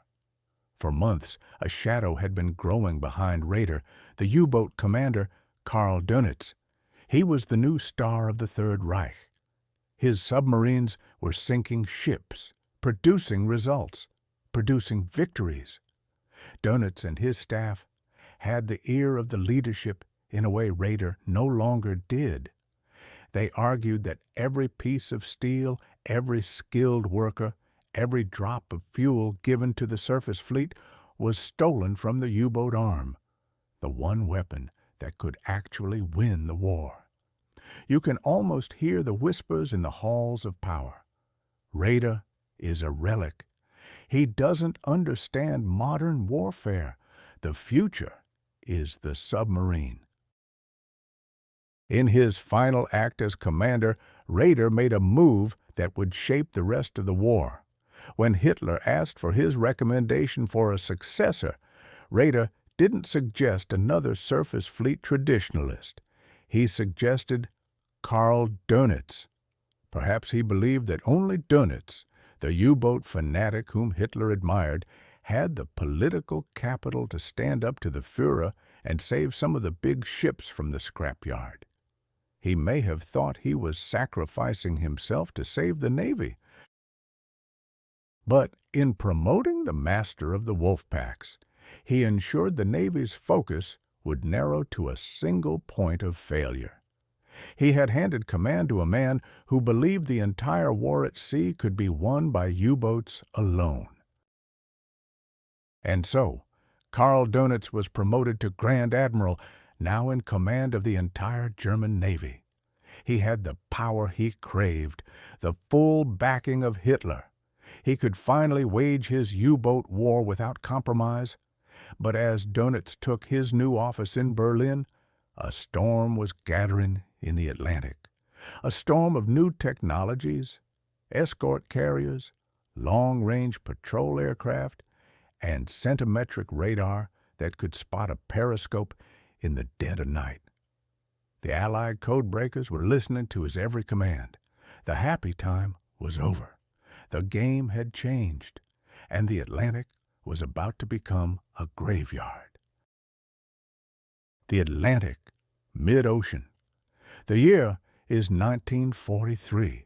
For months, a shadow had been growing behind Raeder, the U-boat commander, Karl Dönitz. He was the new star of the Third Reich. His submarines were sinking ships, producing results, producing victories. Dönitz and his staff had the ear of the leadership in a way Raeder no longer did. They argued that every piece of steel, every skilled worker, every drop of fuel given to the surface fleet was stolen from the U-boat arm, the one weapon that could actually win the war. You can almost hear the whispers in the halls of power. Raeder is a relic. He doesn't understand modern warfare. The future is the submarine. In his final act as commander, Raeder made a move that would shape the rest of the war. When Hitler asked for his recommendation for a successor, Raeder didn't suggest another surface fleet traditionalist. He suggested Karl Dönitz. Perhaps he believed that only Dönitz, the U-boat fanatic whom Hitler admired, had the political capital to stand up to the Führer and save some of the big ships from the scrapyard. He may have thought he was sacrificing himself to save the Navy. But in promoting the master of the wolf packs, he ensured the Navy's focus would narrow to a single point of failure. He had handed command to a man who believed the entire war at sea could be won by U-boats alone. And so, Karl Dönitz was promoted to Grand Admiral, now in command of the entire German Navy. He had the power he craved, the full backing of Hitler. He could finally wage his U-boat war without compromise. But as Dönitz took his new office in Berlin, a storm was gathering in the Atlantic. A storm of new technologies, escort carriers, long-range patrol aircraft, and centimetric radar that could spot a periscope in the dead of night. The Allied codebreakers were listening to his every command. The happy time was over. The game had changed, and the Atlantic was about to become a graveyard. The Atlantic, mid-ocean. The year is 1943.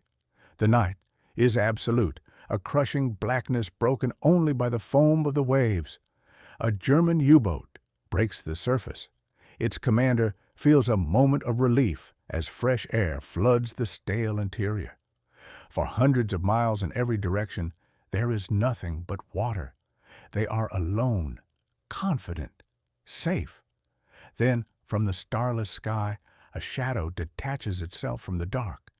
The night is absolute, a crushing blackness broken only by the foam of the waves. A German U-boat breaks the surface. Its commander feels a moment of relief as fresh air floods the stale interior. For hundreds of miles in every direction, there is nothing but water. They are alone, confident, safe. Then, from the starless sky, a shadow detaches itself from the dark.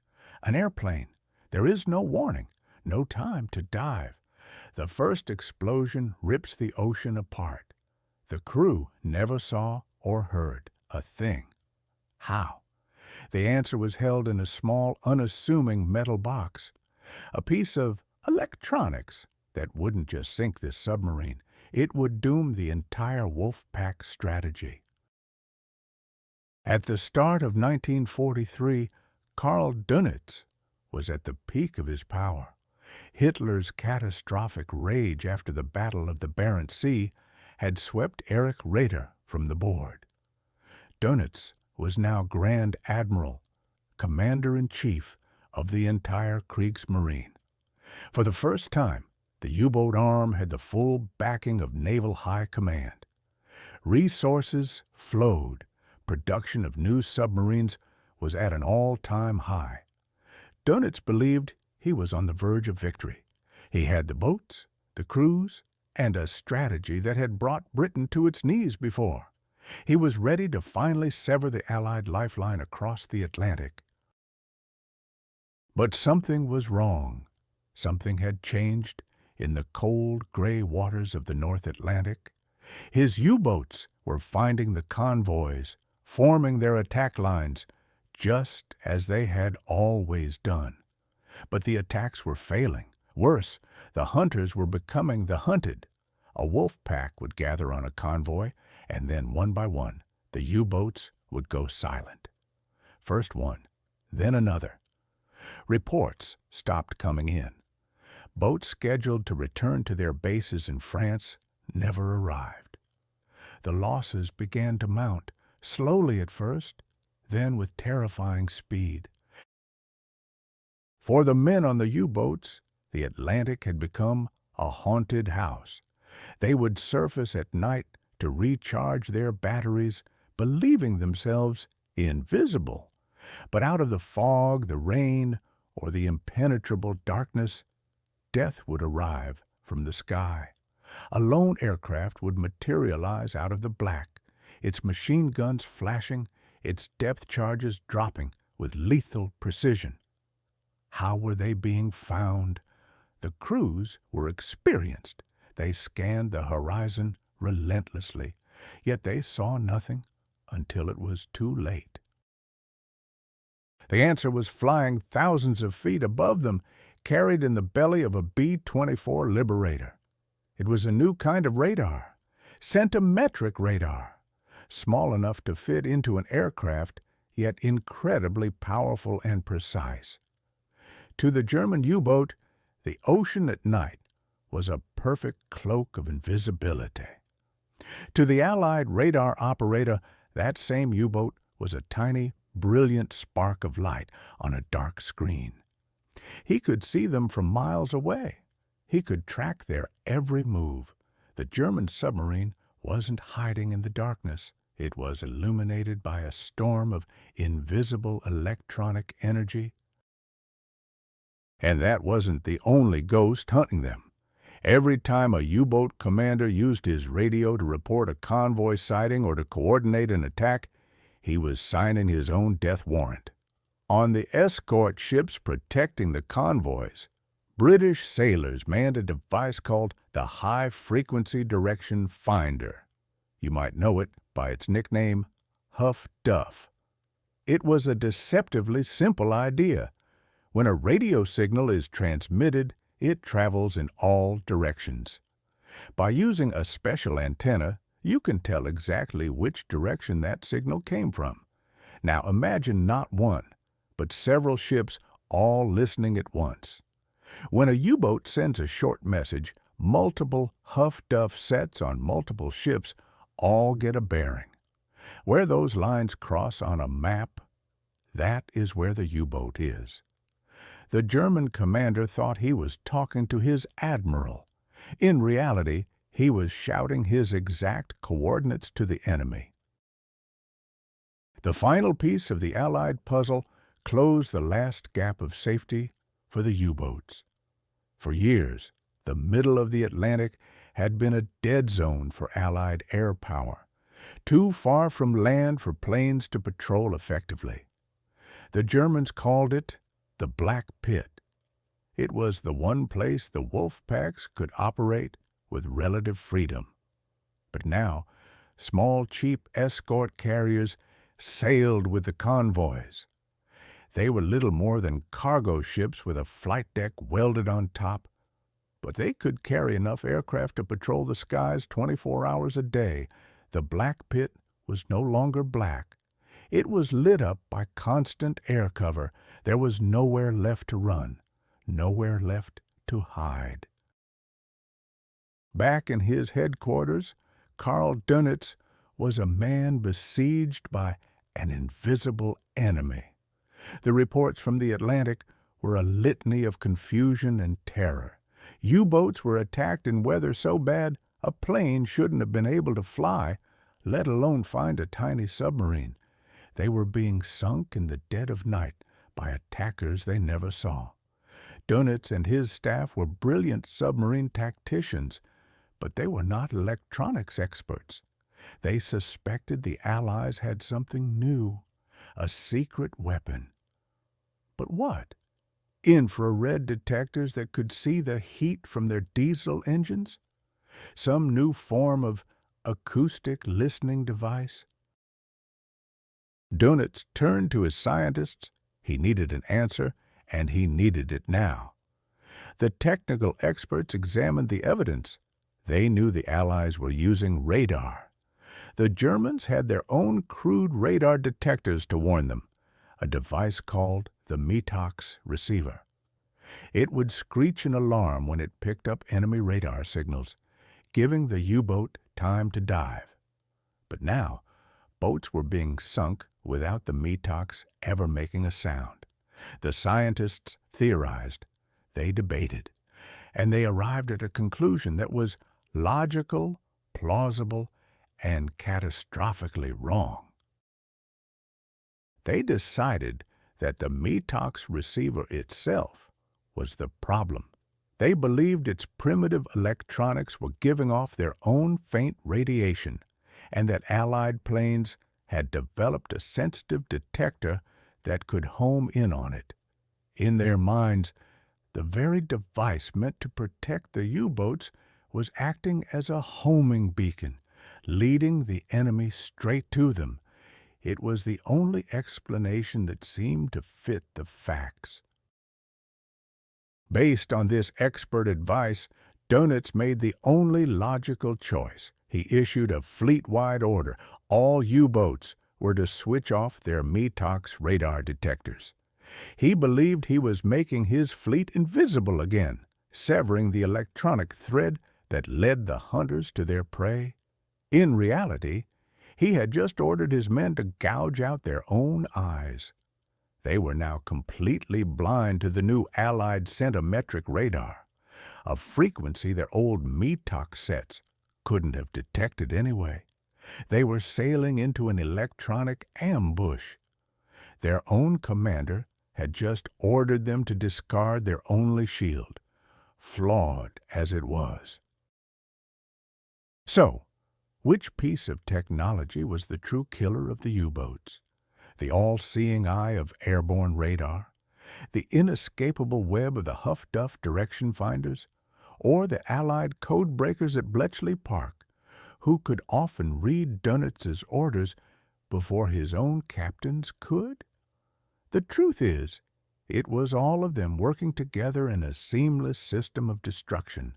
An airplane. There is no warning, no time to dive. The first explosion rips the ocean apart. The crew never saw or heard a thing. How? The answer was held in a small, unassuming metal box. A piece of electronics that wouldn't just sink this submarine. It would doom the entire Wolfpack strategy. At the start of 1943, Karl Dönitz was at the peak of his power. Hitler's catastrophic rage after the Battle of the Barents Sea had swept Erich Raeder from the board. Dönitz was now Grand Admiral, Commander-in-Chief of the entire Kriegsmarine. For the first time, the U-boat arm had the full backing of Naval High Command. Resources flowed. Production of new submarines was at an all-time high. Dönitz believed he was on the verge of victory. He had the boats, the crews, and a strategy that had brought Britain to its knees before. He was ready to finally sever the Allied lifeline across the Atlantic. But something was wrong. Something had changed in the cold, gray waters of the North Atlantic. His U-boats were finding the convoys, forming their attack lines, just as they had always done. But the attacks were failing. Worse, the hunters were becoming the hunted. A wolf pack would gather on a convoy, and then one by one, the U-boats would go silent. First one, then another. Reports stopped coming in. Boats scheduled to return to their bases in France never arrived. The losses began to mount, slowly at first, then with terrifying speed. For the men on the U-boats, the Atlantic had become a haunted house. They would surface at night to recharge their batteries, believing themselves invisible. But out of the fog, the rain, or the impenetrable darkness, death would arrive from the sky. A lone aircraft would materialize out of the black, its machine guns flashing, its depth charges dropping with lethal precision. How were they being found? The crews were experienced. They scanned the horizon relentlessly, yet they saw nothing until it was too late. The answer was flying thousands of feet above them, carried in the belly of a B-24 Liberator. It was a new kind of radar, centimetric radar, small enough to fit into an aircraft, yet incredibly powerful and precise. To the German U-boat, the ocean at night was a perfect cloak of invisibility. To the Allied radar operator, that same U-boat was a tiny, brilliant spark of light on a dark screen. He could see them from miles away. He could track their every move. The German submarine wasn't hiding in the darkness. It was illuminated by a storm of invisible electronic energy. And that wasn't the only ghost hunting them. Every time a U-boat commander used his radio to report a convoy sighting or to coordinate an attack, he was signing his own death warrant. On the escort ships protecting the convoys, British sailors manned a device called the High Frequency Direction Finder. You might know it by its nickname, Huff Duff. It was a deceptively simple idea. When a radio signal is transmitted, it travels in all directions. By using a special antenna, you can tell exactly which direction that signal came from. Now imagine not one, but several ships all listening at once. When a U-boat sends a short message, multiple Huff-Duff sets on multiple ships all get a bearing. Where those lines cross on a map, that is where the U-boat is. The German commander thought he was talking to his Admiral. In reality, he was shouting his exact coordinates to the enemy. The final piece of the Allied puzzle closed the last gap of safety for the U-boats. For years, the middle of the Atlantic had been a dead zone for Allied air power, too far from land for planes to patrol effectively. The Germans called it the Black Pit. It was the one place the wolf packs could operate with relative freedom. But now, small cheap escort carriers sailed with the convoys. They were little more than cargo ships with a flight deck welded on top, but they could carry enough aircraft to patrol the skies 24 hours a day. The Black Pit was no longer black. It was lit up by constant air cover. There was nowhere left to run, nowhere left to hide. Back in his headquarters, Karl Dönitz was a man besieged by an invisible enemy. The reports from the Atlantic were a litany of confusion and terror. U-boats were attacked in weather so bad a plane shouldn't have been able to fly, let alone find a tiny submarine. They were being sunk in the dead of night by attackers they never saw. Dönitz and his staff were brilliant submarine tacticians, but they were not electronics experts. They suspected the Allies had something new, a secret weapon. But what? Infrared detectors that could see the heat from their diesel engines? Some new form of acoustic listening device? Dönitz turned to his scientists. He needed an answer, and he needed it now. The technical experts examined the evidence. They knew the Allies were using radar. The Germans had their own crude radar detectors to warn them, a device called the Metox receiver. It would screech an alarm when it picked up enemy radar signals, giving the U-boat time to dive. But now, boats were being sunk without the Metox ever making a sound. The scientists theorized, they debated, and they arrived at a conclusion that was logical, plausible, and catastrophically wrong. They decided that the Metox receiver itself was the problem. They believed its primitive electronics were giving off their own faint radiation, and that Allied planes had developed a sensitive detector that could home in on it. In their minds, the very device meant to protect the U-boats was acting as a homing beacon, leading the enemy straight to them. It was the only explanation that seemed to fit the facts. Based on this expert advice, Dönitz made the only logical choice. He issued a fleet-wide order. All U-boats were to switch off their Metox radar detectors. He believed he was making his fleet invisible again, severing the electronic thread that led the hunters to their prey. In reality, he had just ordered his men to gouge out their own eyes. They were now completely blind to the new Allied centimetric radar, a frequency their old Metox sets couldn't have detected anyway. They were sailing into an electronic ambush. Their own commander had just ordered them to discard their only shield, flawed as it was. So, which piece of technology was the true killer of the U-boats? The all-seeing eye of airborne radar? The inescapable web of the Huff-Duff direction finders? Or the Allied code breakers at Bletchley Park, who could often read Dönitz's orders before his own captains could? The truth is, it was all of them working together in a seamless system of destruction,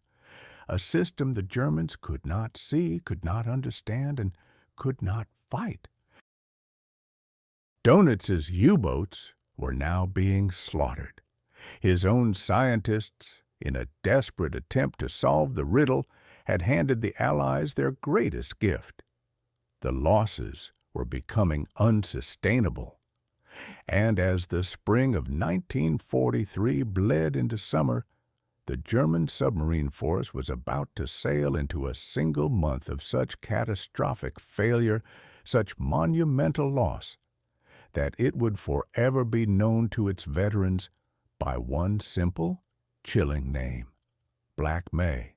a system the Germans could not see, could not understand, and could not fight. Dönitz's U-boats were now being slaughtered. His own scientists, in a desperate attempt to solve the riddle, had handed the Allies their greatest gift. The losses were becoming unsustainable. And as the spring of 1943 bled into summer, the German submarine force was about to sail into a single month of such catastrophic failure, such monumental loss, that it would forever be known to its veterans by one simple, chilling name: Black May.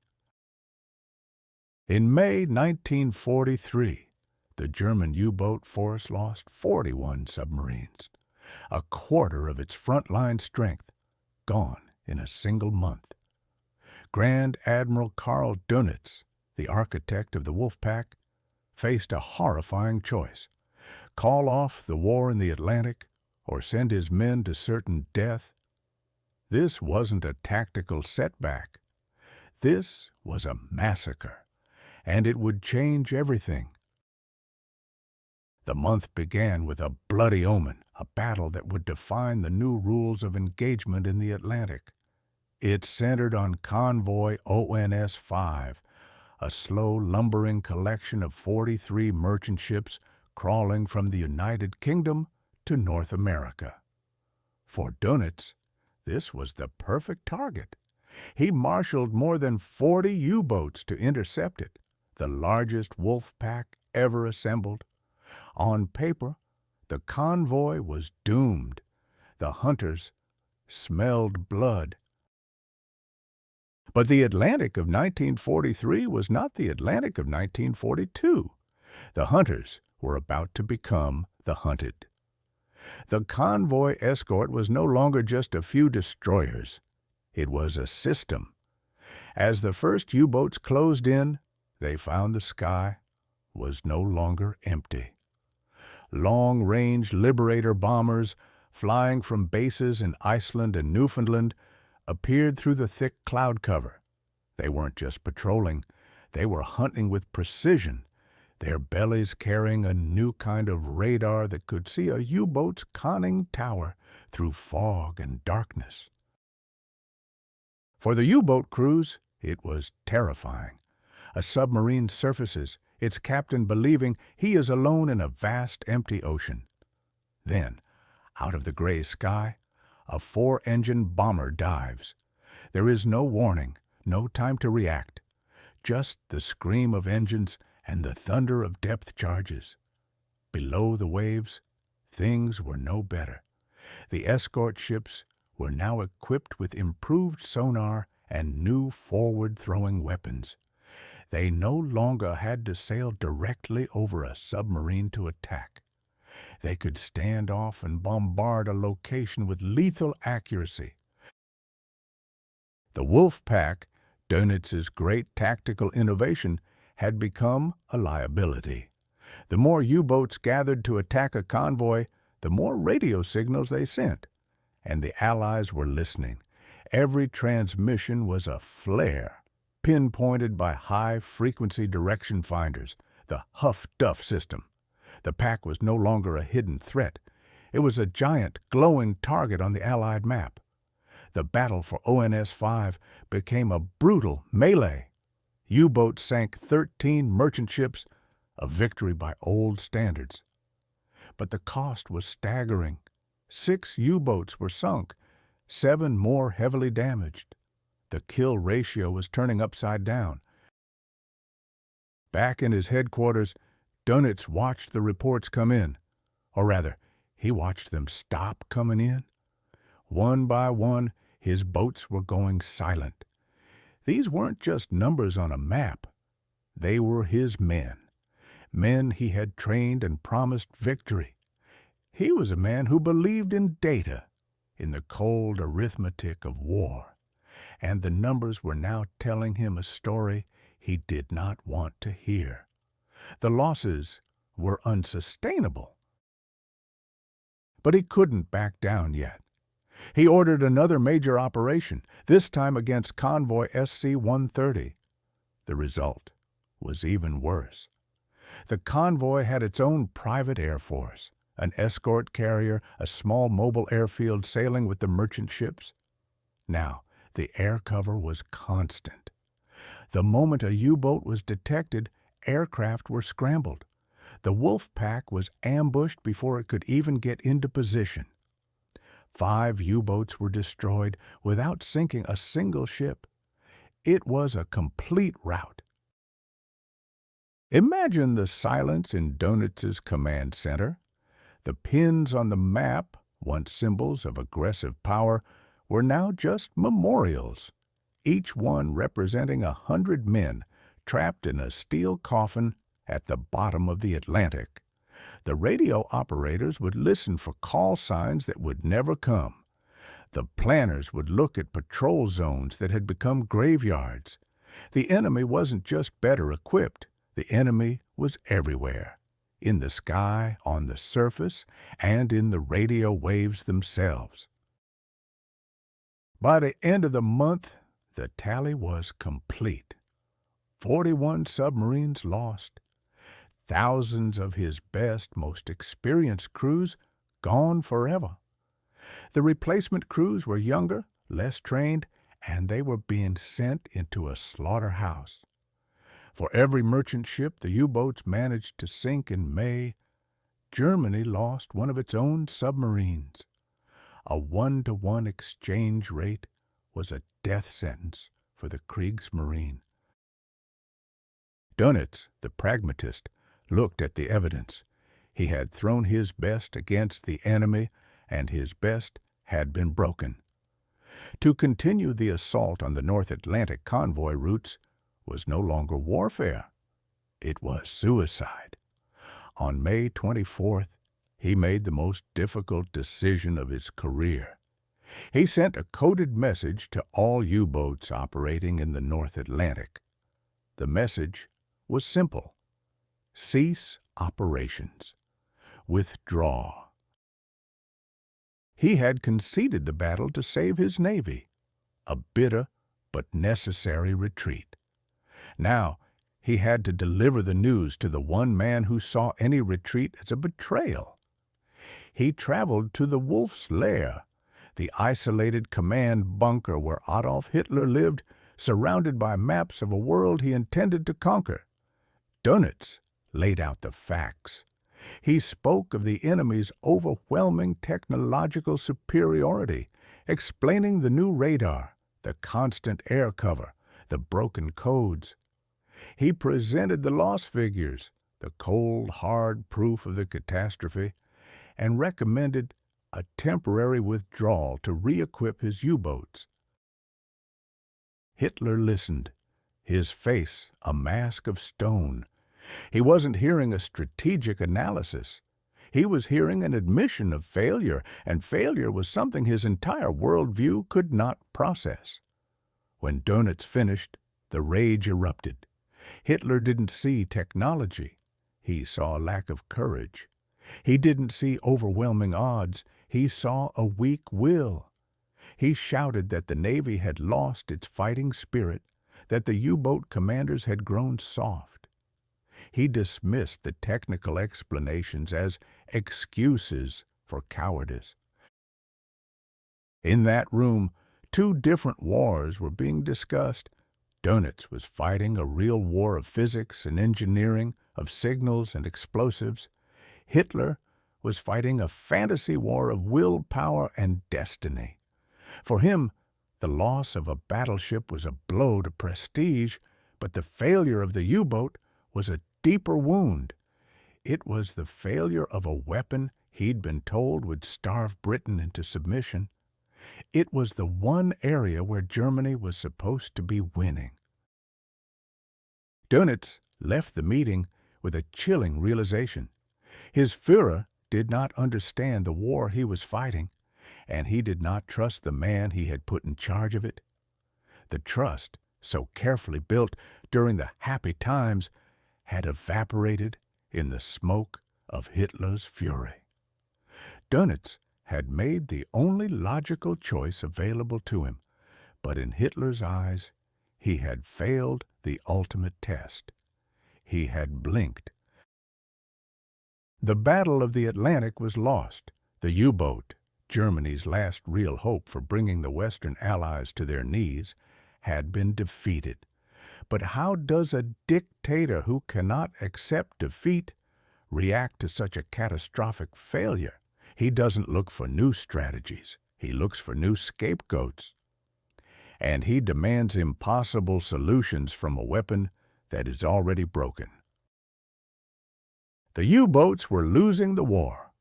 In May 1943, the German U-boat force lost 41 submarines, a quarter of its front-line strength, gone in a single month. Grand Admiral Karl Dönitz, the architect of the Wolf-Pack, faced a horrifying choice: call off the war in the Atlantic or send his men to certain death. This wasn't a tactical setback. This was a massacre, and it would change everything. The month began with a bloody omen, a battle that would define the new rules of engagement in the Atlantic. It centered on convoy ONS-5, a slow, lumbering collection of 43 merchant ships crawling from the United Kingdom to North America. For Dönitz, this was the perfect target. He marshaled more than 40 U-boats to intercept it, the largest Wolf-Pack ever assembled. On paper, the convoy was doomed. The hunters smelled blood. But the Atlantic of 1943 was not the Atlantic of 1942. The hunters were about to become the hunted. The convoy escort was no longer just a few destroyers. It was a system. As the first U-boats closed in, they found the sky was no longer empty. Long-range Liberator bombers, flying from bases in Iceland and Newfoundland, appeared through the thick cloud cover. They weren't just patrolling, they were hunting with precision, their bellies carrying a new kind of radar that could see a U-boat's conning tower through fog and darkness. For the U-boat crews, it was terrifying. A submarine surfaces, its captain believing he is alone in a vast empty ocean. Then, out of the gray sky, a 4-engine bomber dives. There is no warning, no time to react, just the scream of engines and the thunder of depth charges. Below the waves, things were no better. The escort ships were now equipped with improved sonar and new forward-throwing weapons. They no longer had to sail directly over a submarine to attack. They could stand off and bombard a location with lethal accuracy. The Wolf-Pack, Dönitz's great tactical innovation, had become a liability. The more U-boats gathered to attack a convoy, the more radio signals they sent. And the Allies were listening. Every transmission was a flare, pinpointed by high-frequency direction finders, the Huff-Duff system. The pack was no longer a hidden threat. It was a giant, glowing target on the Allied map. The battle for ONS-5 became a brutal melee. U-boats sank 13 merchant ships, a victory by old standards. But the cost was staggering. 6 U-boats were sunk, 7 more heavily damaged. The kill ratio was turning upside down. Back in his headquarters, Dönitz watched the reports come in. Or rather, he watched them stop coming in. One by one, his boats were going silent. These weren't just numbers on a map. They were his men. Men he had trained and promised victory. He was a man who believed in data, in the cold arithmetic of war. And the numbers were now telling him a story he did not want to hear. The losses were unsustainable. But he couldn't back down yet. He ordered another major operation, this time against convoy SC-130. The result was even worse. The convoy had its own private air force, an escort carrier, a small mobile airfield sailing with the merchant ships. Now, the air cover was constant. The moment a U-boat was detected, aircraft were scrambled. The wolf pack was ambushed before it could even get into position. 5 U-boats were destroyed without sinking a single ship. It was a complete rout. Imagine the silence in Dönitz's command center. The pins on the map, once symbols of aggressive power, were now just memorials, each one representing 100 men trapped in a steel coffin at the bottom of the Atlantic. The radio operators would listen for call signs that would never come. The planners would look at patrol zones that had become graveyards. The enemy wasn't just better equipped. The enemy was everywhere, in the sky, on the surface, and in the radio waves themselves. By the end of the month, the tally was complete. 41 submarines lost. Thousands of his best, most experienced crews gone forever. The replacement crews were younger, less trained, and they were being sent into a slaughterhouse. For every merchant ship the U-boats managed to sink in May, Germany lost one of its own submarines. A 1-to-1 exchange rate was a death sentence for the Kriegsmarine. Dönitz, the pragmatist, looked at the evidence. He had thrown his best against the enemy, and his best had been broken. To continue the assault on the North Atlantic convoy routes was no longer warfare. It was suicide. On May 24th, he made the most difficult decision of his career. He sent a coded message to all U-boats operating in the North Atlantic. The message was simple. Cease operations. Withdraw. He had conceded the battle to save his navy, a bitter but necessary retreat. Now, he had to deliver the news to the one man who saw any retreat as a betrayal. He traveled to the Wolf's Lair, the isolated command bunker where Adolf Hitler lived, surrounded by maps of a world he intended to conquer. Dönitz laid out the facts. He spoke of the enemy's overwhelming technological superiority, explaining the new radar, the constant air cover, the broken codes. He presented the loss figures, the cold, hard proof of the catastrophe, and recommended a temporary withdrawal to re-equip his U-boats. Hitler listened, his face a mask of stone. He wasn't hearing a strategic analysis. He was hearing an admission of failure, and failure was something his entire worldview could not process. When Dönitz finished, the rage erupted. Hitler didn't see technology. He saw a lack of courage. He didn't see overwhelming odds. He saw a weak will. He shouted that the Navy had lost its fighting spirit, that the U-boat commanders had grown soft. He dismissed the technical explanations as excuses for cowardice. In that room, 2 different wars were being discussed. Dönitz was fighting a real war of physics and engineering, of signals and explosives. Hitler was fighting a fantasy war of willpower and destiny. For him, the loss of a battleship was a blow to prestige, but the failure of the U-boat was a deeper wound. It was the failure of a weapon he'd been told would starve Britain into submission. It was the one area where Germany was supposed to be winning. Dönitz left the meeting with a chilling realization. His Führer did not understand the war he was fighting, and he did not trust the man he had put in charge of it. The trust, so carefully built during the happy times, had evaporated in the smoke of Hitler's fury. Dönitz had made the only logical choice available to him, but in Hitler's eyes, He had failed the ultimate test. He had blinked. The Battle of the Atlantic was lost. The U-boat, Germany's last real hope for bringing the Western Allies to their knees, had been defeated. But how does a dictator who cannot accept defeat react to such a catastrophic failure? He doesn't look for new strategies. He looks for new scapegoats. And he demands impossible solutions from a weapon that is already broken. The U-boats were losing the war,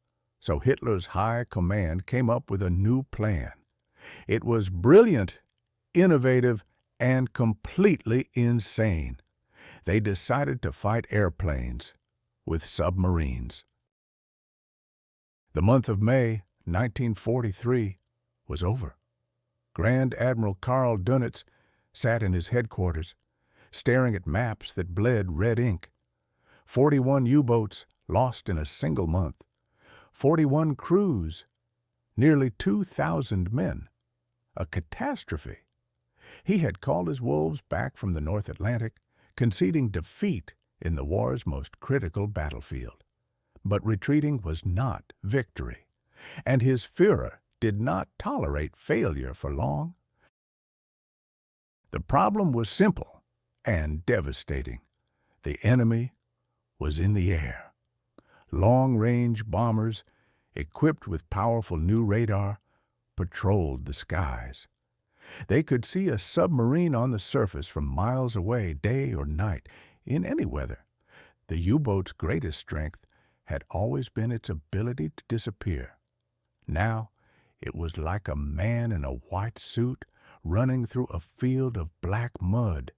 so Hitler's high command came up with a new plan. It was brilliant, innovative, and completely insane. They decided to fight airplanes with submarines. The month of May 1943 was over. Grand Admiral Karl Dönitz sat in his headquarters, staring at maps that bled red ink. 41 U-boats lost in a single month. 41 crews, nearly 2,000 men. A catastrophe. He had called his wolves back from the North Atlantic, conceding defeat in the war's most critical battlefield. But retreating was not victory, and his Führer did not tolerate failure for long. The problem was simple and devastating. The enemy was in the air. Long-range bombers, equipped with powerful new radar, patrolled the skies. They could see a submarine on the surface from miles away, day or night, in any weather. The U-boat's greatest strength had always been its ability to disappear. Now, it was like a man in a white suit running through a field of black mud.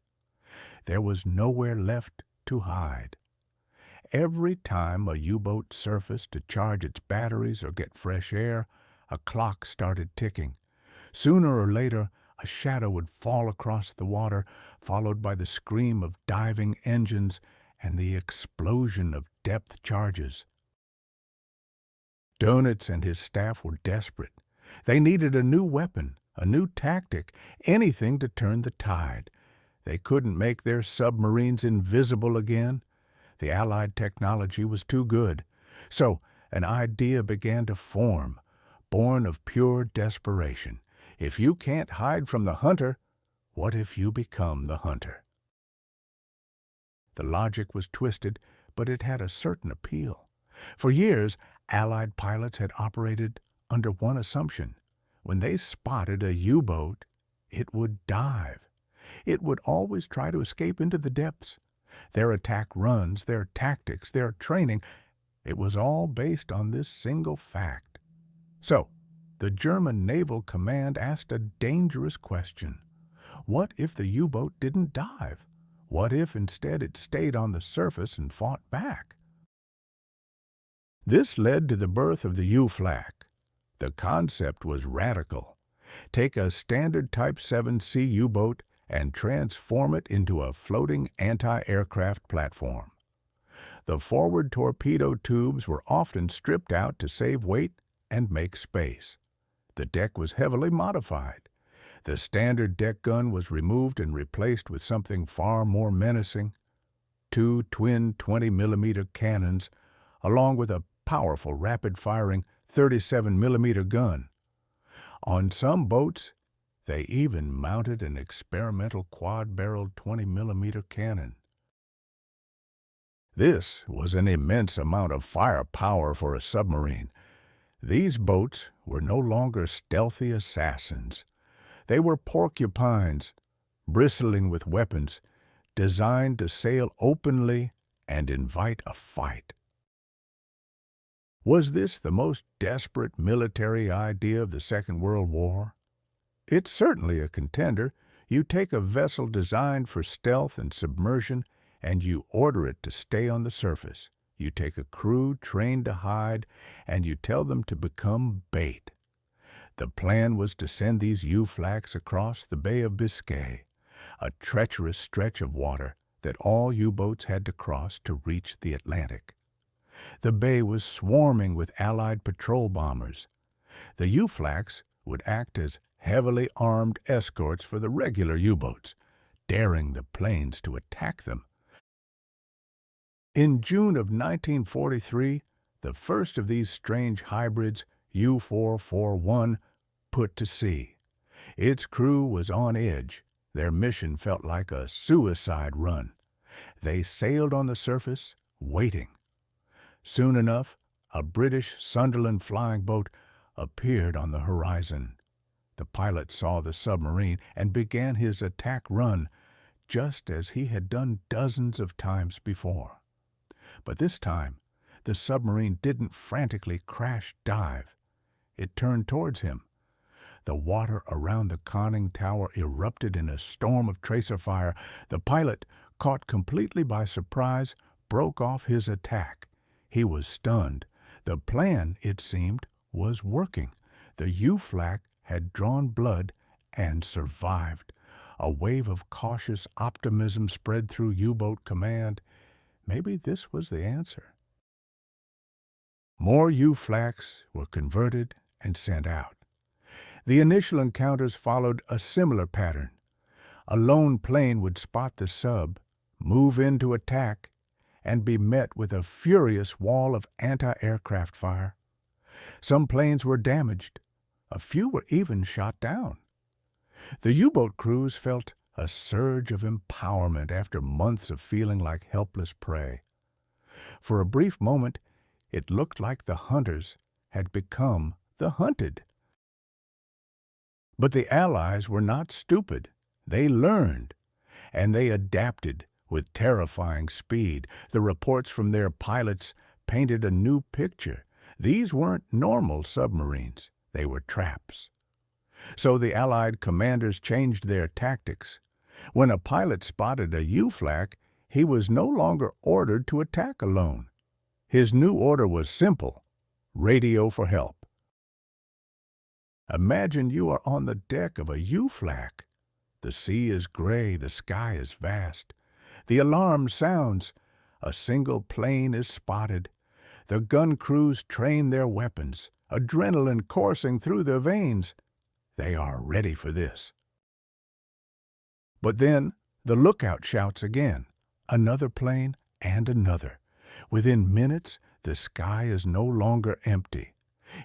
There was nowhere left to hide. Every time a U-boat surfaced to charge its batteries or get fresh air, a clock started ticking. Sooner or later, a shadow would fall across the water, followed by the scream of diving engines and the explosion of depth charges. Dönitz and his staff were desperate. They needed a new weapon, a new tactic, anything to turn the tide. They couldn't make their submarines invisible again. The Allied technology was too good. So an idea began to form, born of pure desperation. If you can't hide from the hunter, what if you become the hunter? The logic was twisted, but it had a certain appeal. For years, Allied pilots had operated under one assumption. When they spotted a U-boat, it would dive. It would always try to escape into the depths. Their attack runs, their tactics, their training, it was all based on this single fact. So, the German Naval Command asked a dangerous question. What if the U-boat didn't dive? What if instead it stayed on the surface and fought back? This led to the birth of the U-Flak. The concept was radical. Take a standard Type 7C U-boat and transform it into a floating anti-aircraft platform. The forward torpedo tubes were often stripped out to save weight and make space. The deck was heavily modified. The standard deck gun was removed and replaced with something far more menacing. 2 twin 20mm cannons, along with a powerful rapid-firing 37mm gun. On some boats, they even mounted an experimental quad-barreled 20mm cannon. This was an immense amount of firepower for a submarine. These boats were no longer stealthy assassins. They were porcupines, bristling with weapons, designed to sail openly and invite a fight. Was this the most desperate military idea of the Second World War? It's certainly a contender. You take a vessel designed for stealth and submersion, and you order it to stay on the surface. You take a crew trained to hide, and you tell them to become bait. The plan was to send these U-Flaks across the Bay of Biscay, a treacherous stretch of water that all U-boats had to cross to reach the Atlantic. The bay was swarming with Allied patrol bombers. The U-Flaks would act as heavily armed escorts for the regular U-boats, daring the planes to attack them. In June of 1943, the first of these strange hybrids, U-441, put to sea. Its crew was on edge. Their mission felt like a suicide run. They sailed on the surface, waiting. Soon enough, a British Sunderland flying boat appeared on the horizon. The pilot saw the submarine and began his attack run, just as he had done dozens of times before. But this time, the submarine didn't frantically crash dive. It turned towards him. The water around the conning tower erupted in a storm of tracer fire. The pilot, caught completely by surprise, broke off his attack. He was stunned. The plan, it seemed, was working. The U-Flak had drawn blood and survived. A wave of cautious optimism spread through U-boat command. Maybe this was the answer. More U-Flaks were converted and sent out. The initial encounters followed a similar pattern. A lone plane would spot the sub, move in to attack, and be met with a furious wall of anti-aircraft fire. Some planes were damaged. A few were even shot down. The U-boat crews felt a surge of empowerment after months of feeling like helpless prey. For a brief moment, it looked like the hunters had become the hunted. But the Allies were not stupid. They learned, and they adapted with terrifying speed. The reports from their pilots painted a new picture. These weren't normal submarines. They were traps. So the Allied commanders changed their tactics. When a pilot spotted a U-Flak, he was no longer ordered to attack alone. His new order was simple: radio for help. Imagine you are on the deck of a U-Flak. The sea is gray, the sky is vast. The alarm sounds. A single plane is spotted. The gun crews train their weapons, adrenaline coursing through their veins. They are ready for this. But then the lookout shouts again, another plane and another. Within minutes, the sky is no longer empty.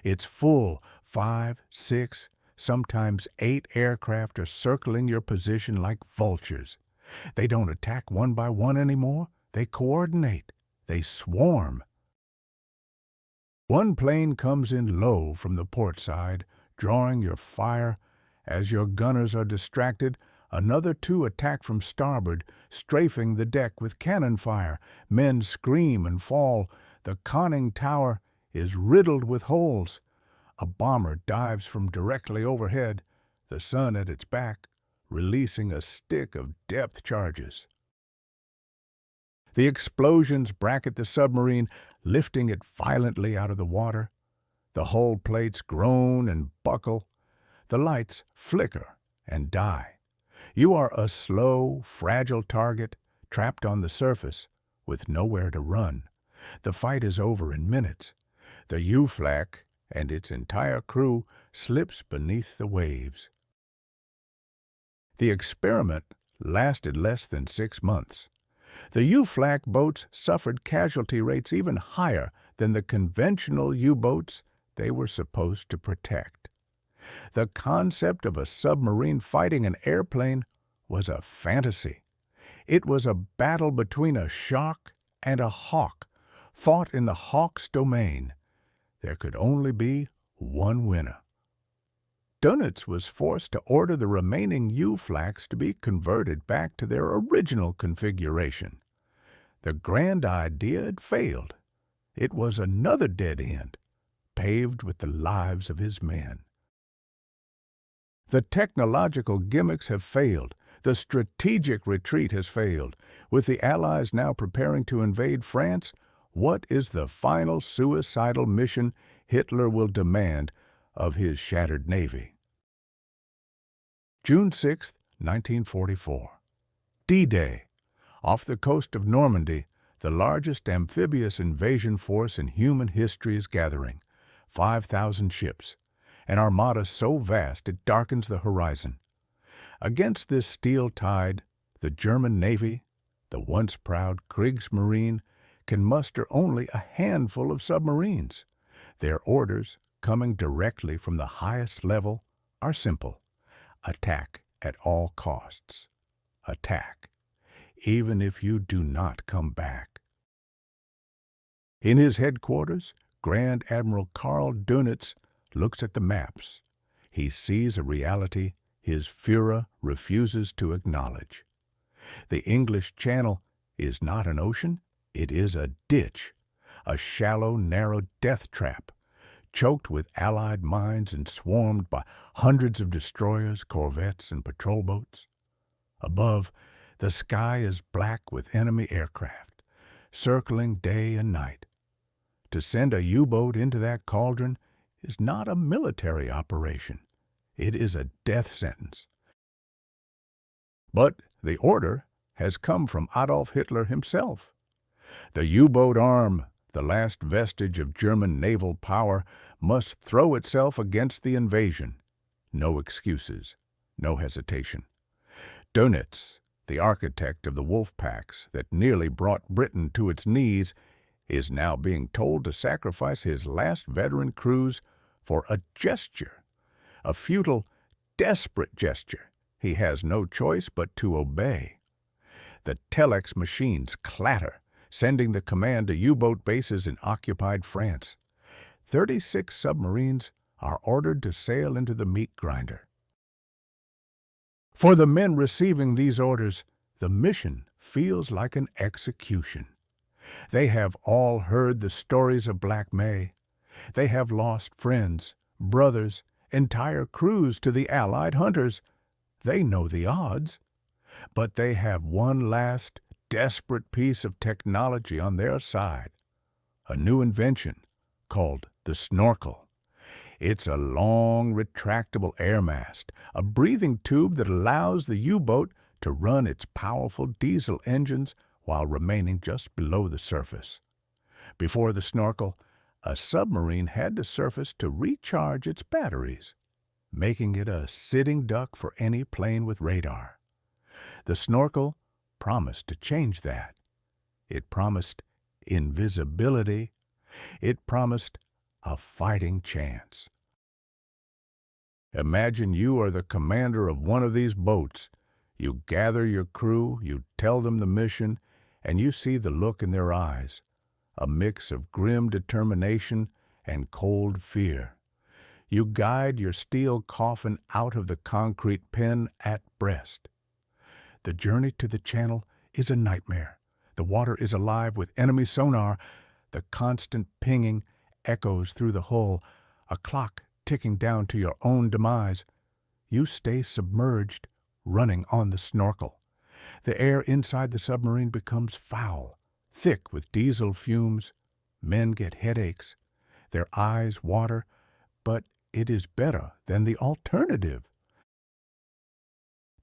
It's full. 5, 6, sometimes 8 aircraft are circling your position like vultures. They don't attack one by one anymore. They coordinate. They swarm. One plane comes in low from the port side, drawing your fire. As your gunners are distracted, another 2 attack from starboard, strafing the deck with cannon fire. Men scream and fall. The conning tower is riddled with holes. A bomber dives from directly overhead, the sun at its back, releasing a stick of depth charges. The explosions bracket the submarine, lifting it violently out of the water. The hull plates groan and buckle. The lights flicker and die. You are a slow, fragile target, trapped on the surface, with nowhere to run. The fight is over in minutes. The U-Flak and its entire crew slips beneath the waves. The experiment lasted less than 6 months. The U-Flak boats suffered casualty rates even higher than the conventional U-boats they were supposed to protect. The concept of a submarine fighting an airplane was a fantasy. It was a battle between a shark and a hawk, fought in the hawk's domain. There could only be one winner. Dönitz was forced to order the remaining U-Flaks to be converted back to their original configuration. The grand idea had failed. It was another dead end, paved with the lives of his men. The technological gimmicks have failed. The strategic retreat has failed. With the Allies now preparing to invade France, what is the final suicidal mission Hitler will demand of his shattered navy? June 6, 1944. D-Day. Off the coast of Normandy, the largest amphibious invasion force in human history is gathering. 5,000 ships, an armada so vast it darkens the horizon. Against this steel tide, The German Navy, the once proud Kriegsmarine, can muster only a handful of submarines. Their orders, coming directly from the highest level, are simple. Attack at all costs. Attack, even if you do not come back. In his headquarters, Grand Admiral Karl Dönitz looks at the maps. He sees a reality his Führer refuses to acknowledge. The English Channel is not an ocean, it is a ditch, a shallow, narrow death trap, choked with Allied mines and swarmed by hundreds of destroyers, corvettes, and patrol boats. Above, the sky is black with enemy aircraft, circling day and night. To send a U-boat into that cauldron is not a military operation. It is a death sentence. But the order has come from Adolf Hitler himself. The U-boat arm, the last vestige of German naval power, must throw itself against the invasion. No excuses, no hesitation. Dönitz, the architect of the wolf packs that nearly brought Britain to its knees, is now being told to sacrifice his last veteran crews for a gesture, a futile, desperate gesture he has no choice but to obey. The telex machines clatter, sending the command to U-boat bases in occupied France. 36 submarines are ordered to sail into the meat grinder. For the men receiving these orders, the mission feels like an execution. They have all heard the stories of Black May. They have lost friends, brothers, entire crews to the Allied hunters. They know the odds. But they have one last, desperate piece of technology on their side. A new invention called the snorkel. It's a long, retractable air mast, a breathing tube that allows the U-boat to run its powerful diesel engines while remaining just below the surface. Before the snorkel, a submarine had to surface to recharge its batteries, making it a sitting duck for any plane with radar. The snorkel promised to change that. It promised invisibility. It promised a fighting chance. Imagine you are the commander of one of these boats. You gather your crew, you tell them the mission, and you see the look in their eyes, a mix of grim determination and cold fear. You guide your steel coffin out of the concrete pen at Brest. The journey to the Channel is a nightmare. The water is alive with enemy sonar. The constant pinging echoes through the hull, a clock ticking down to your own demise. You stay submerged, running on the snorkel. The air inside the submarine becomes foul, thick with diesel fumes. Men get headaches. Their eyes water, but it is better than the alternative.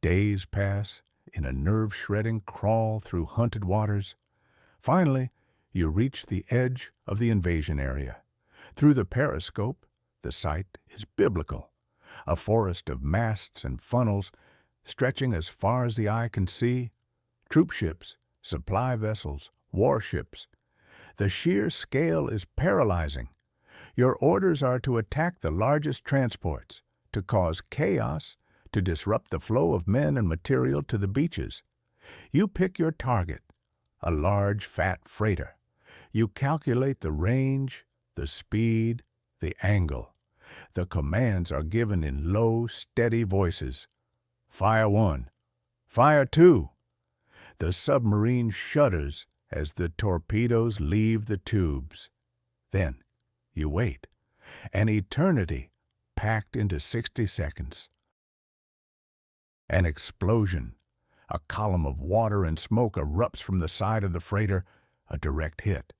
Days pass in a nerve-shredding crawl through hunted waters. Finally, you reach the edge of the invasion area. Through the periscope, the sight is biblical. A forest of masts and funnels stretching as far as the eye can see. Troop ships, supply vessels, warships. The sheer scale is paralyzing. Your orders are to attack the largest transports, to cause chaos, to disrupt the flow of men and material to the beaches. You pick your target, a large, fat freighter. You calculate the range, the speed, the angle. The commands are given in low, steady voices. Fire 1. Fire 2. The submarine shudders as the torpedoes leave the tubes. Then you wait. An eternity packed into 60 seconds. An explosion. A column of water and smoke erupts from the side of the freighter, a direct hit.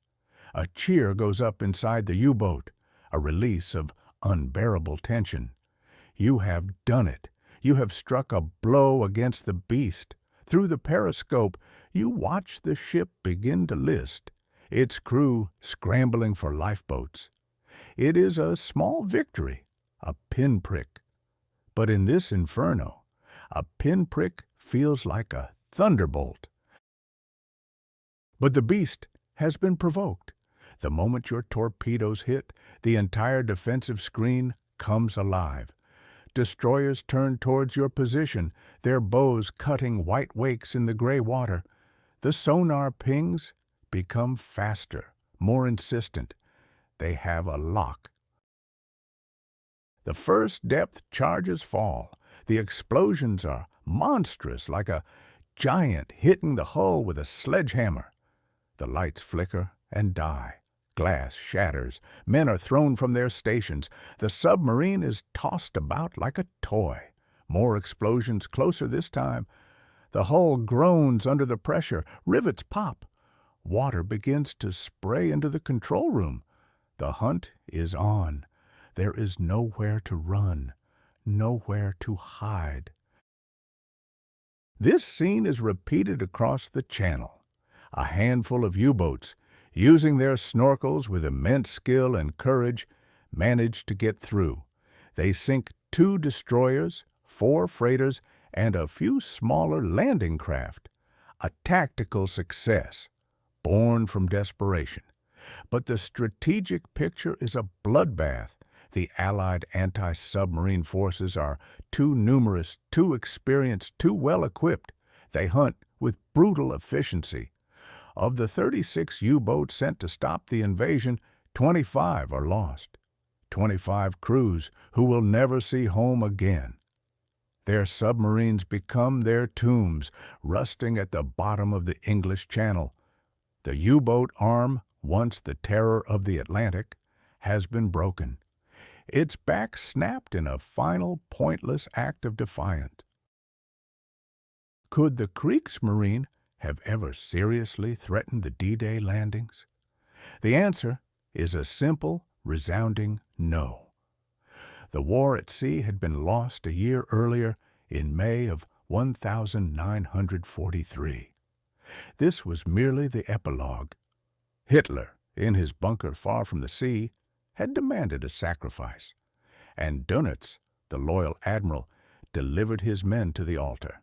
A cheer goes up inside the U-boat, a release of unbearable tension. You have done it. You have struck a blow against the beast. Through the periscope, you watch the ship begin to list, its crew scrambling for lifeboats. It is a small victory, a pinprick. But in this inferno, a pinprick feels like a thunderbolt. But the beast has been provoked. The moment your torpedoes hit, the entire defensive screen comes alive. Destroyers turn towards your position, their bows cutting white wakes in the gray water. The sonar pings become faster, more insistent. They have a lock. The first depth charges fall. The explosions are monstrous, like a giant hitting the hull with a sledgehammer. The lights flicker and die. Glass shatters. Men are thrown from their stations. The submarine is tossed about like a toy. More explosions closer this time. The hull groans under the pressure. Rivets pop. Water begins to spray into the control room. The hunt is on. There is nowhere to run, nowhere to hide. This scene is repeated across the channel. A handful of U-boats, using their snorkels with immense skill and courage, manage to get through. They sink 2 destroyers, 4 freighters, and a few smaller landing craft. A tactical success, born from desperation. But the strategic picture is a bloodbath. The Allied anti-submarine forces are too numerous, too experienced, too well-equipped. They hunt with brutal efficiency. Of the 36 U-boats sent to stop the invasion, 25 are lost. 25 crews who will never see home again. Their submarines become their tombs, rusting at the bottom of the English Channel. The U-boat arm, once the terror of the Atlantic, has been broken. Its back snapped in a final, pointless act of defiance. Could the Kriegsmarine have ever seriously threatened the D-Day landings? The answer is a simple, resounding no. The war at sea had been lost a year earlier, in May of 1943. This was merely the epilogue. Hitler, in his bunker far from the sea, had demanded a sacrifice, and Dönitz, the loyal admiral, delivered his men to the altar.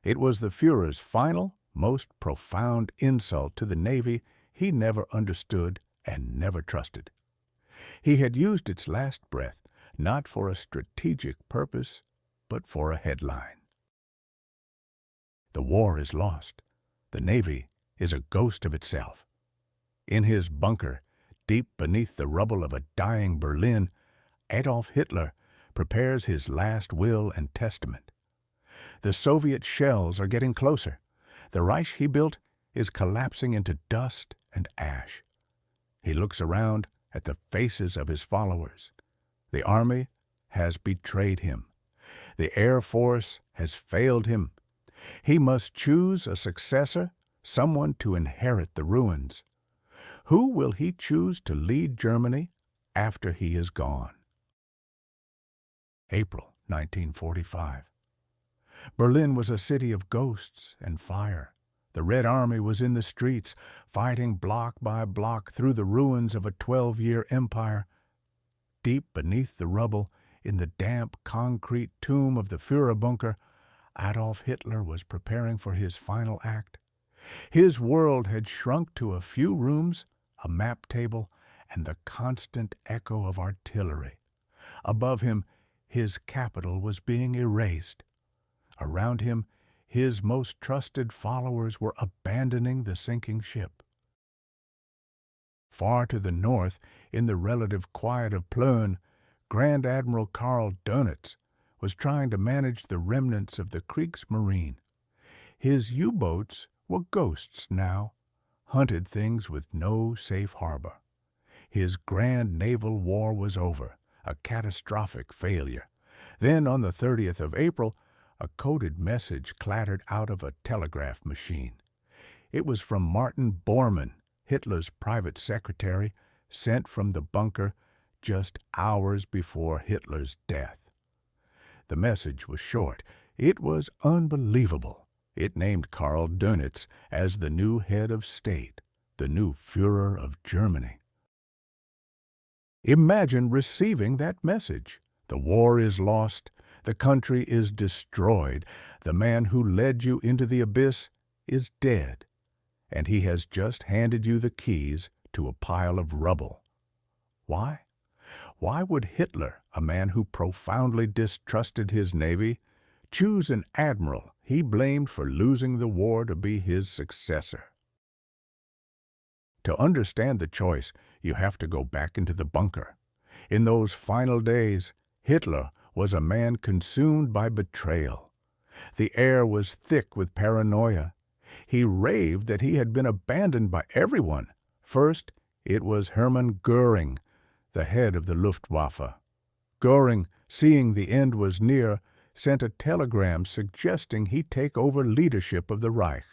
It was the Führer's final, most profound insult to the Navy he never understood and never trusted. He had used its last breath not for a strategic purpose, but for a headline. The war is lost. The Navy is a ghost of itself. In his bunker, deep beneath the rubble of a dying Berlin, Adolf Hitler prepares his last will and testament. The Soviet shells are getting closer. The Reich he built is collapsing into dust and ash. He looks around at the faces of his followers. The army has betrayed him. The Air Force has failed him. He must choose a successor, someone to inherit the ruins. Who will he choose to lead Germany after he is gone? April 1945. Berlin was a city of ghosts and fire. The Red Army was in the streets, fighting block by block through the ruins of a 12-year empire. Deep beneath the rubble, in the damp concrete tomb of the Führer bunker, Adolf Hitler was preparing for his final act. His world had shrunk to a few rooms, a map table, and the constant echo of artillery. Above him, his capital was being erased. Around him, his most trusted followers were abandoning the sinking ship. Far to the north, in the relative quiet of Plön, Grand Admiral Karl Dönitz was trying to manage the remnants of the Kriegsmarine. His U-boats were ghosts now, hunted things with no safe harbor. His grand naval war was over, a catastrophic failure. Then, on the 30th of April, a coded message clattered out of a telegraph machine. It was from Martin Bormann, Hitler's private secretary, sent from the bunker just hours before Hitler's death. The message was short. It was unbelievable. It named Karl Dönitz as the new head of state, the new Führer of Germany. Imagine receiving that message. The war is lost. The country is destroyed. The man who led you into the abyss is dead, and he has just handed you the keys to a pile of rubble. Why? Why would Hitler, a man who profoundly distrusted his navy, choose an admiral he blamed for losing the war to be his successor? To understand the choice, you have to go back into the bunker. In those final days, Hitler was a man consumed by betrayal. The air was thick with paranoia. He raved that he had been abandoned by everyone. First, it was Hermann Göring, the head of the Luftwaffe. Göring, seeing the end was near, sent a telegram suggesting he take over leadership of the Reich.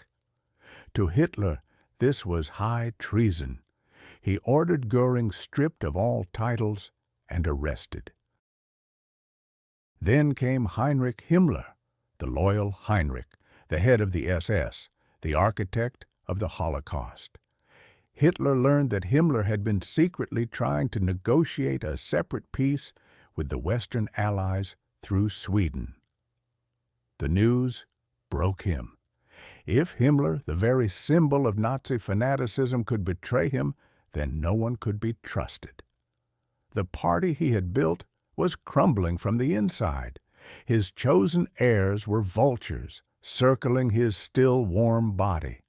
To Hitler, this was high treason. He ordered Göring stripped of all titles and arrested. Then came Heinrich Himmler, the loyal Heinrich, the head of the SS, the architect of the Holocaust. Hitler learned that Himmler had been secretly trying to negotiate a separate peace with the Western Allies through Sweden. The news broke him. If Himmler, the very symbol of Nazi fanaticism, could betray him, then no one could be trusted. The party he had built was crumbling from the inside. His chosen heirs were vultures, circling his still warm body.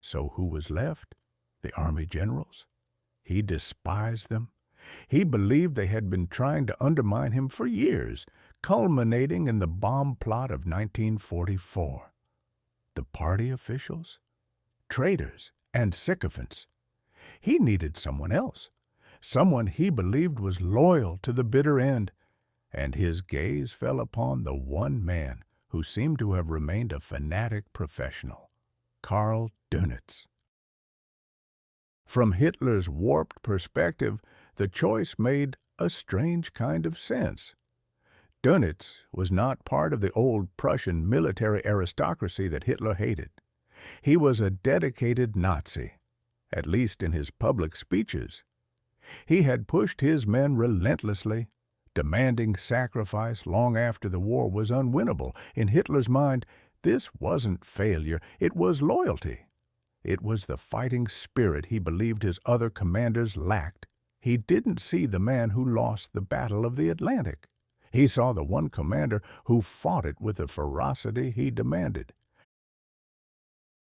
So who was left? The army generals? He despised them. He believed they had been trying to undermine him for years, culminating in the bomb plot of 1944. The party officials? Traitors and sycophants. He needed someone else, someone he believed was loyal to the bitter end, and his gaze fell upon the one man who seemed to have remained a fanatic professional, Karl Dönitz. From Hitler's warped perspective, the choice made a strange kind of sense. Dönitz was not part of the old Prussian military aristocracy that Hitler hated. He was a dedicated Nazi, at least in his public speeches. He had pushed his men relentlessly, demanding sacrifice long after the war was unwinnable. In Hitler's mind, this wasn't failure, it was loyalty. It was the fighting spirit he believed his other commanders lacked. He didn't see the man who lost the Battle of the Atlantic. He saw the one commander who fought it with the ferocity he demanded.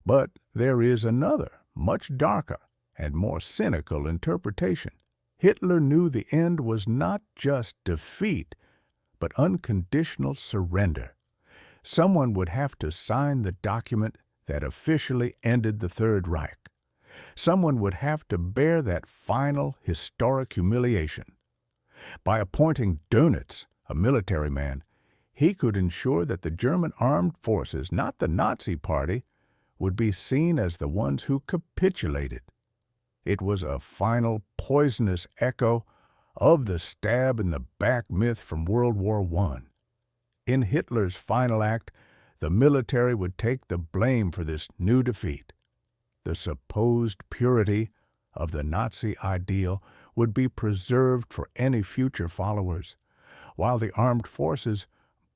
But there is another, much darker and more cynical interpretation. Hitler knew the end was not just defeat, but unconditional surrender. Someone would have to sign the document that officially ended the Third Reich. Someone would have to bear that final historic humiliation. By appointing Dönitz, a military man, he could ensure that the German armed forces, not the Nazi Party, would be seen as the ones who capitulated. It was a final poisonous echo of the stab-in-the-back myth from World War I. In Hitler's final act, the military would take the blame for this new defeat. The supposed purity of the Nazi ideal would be preserved for any future followers, while the armed forces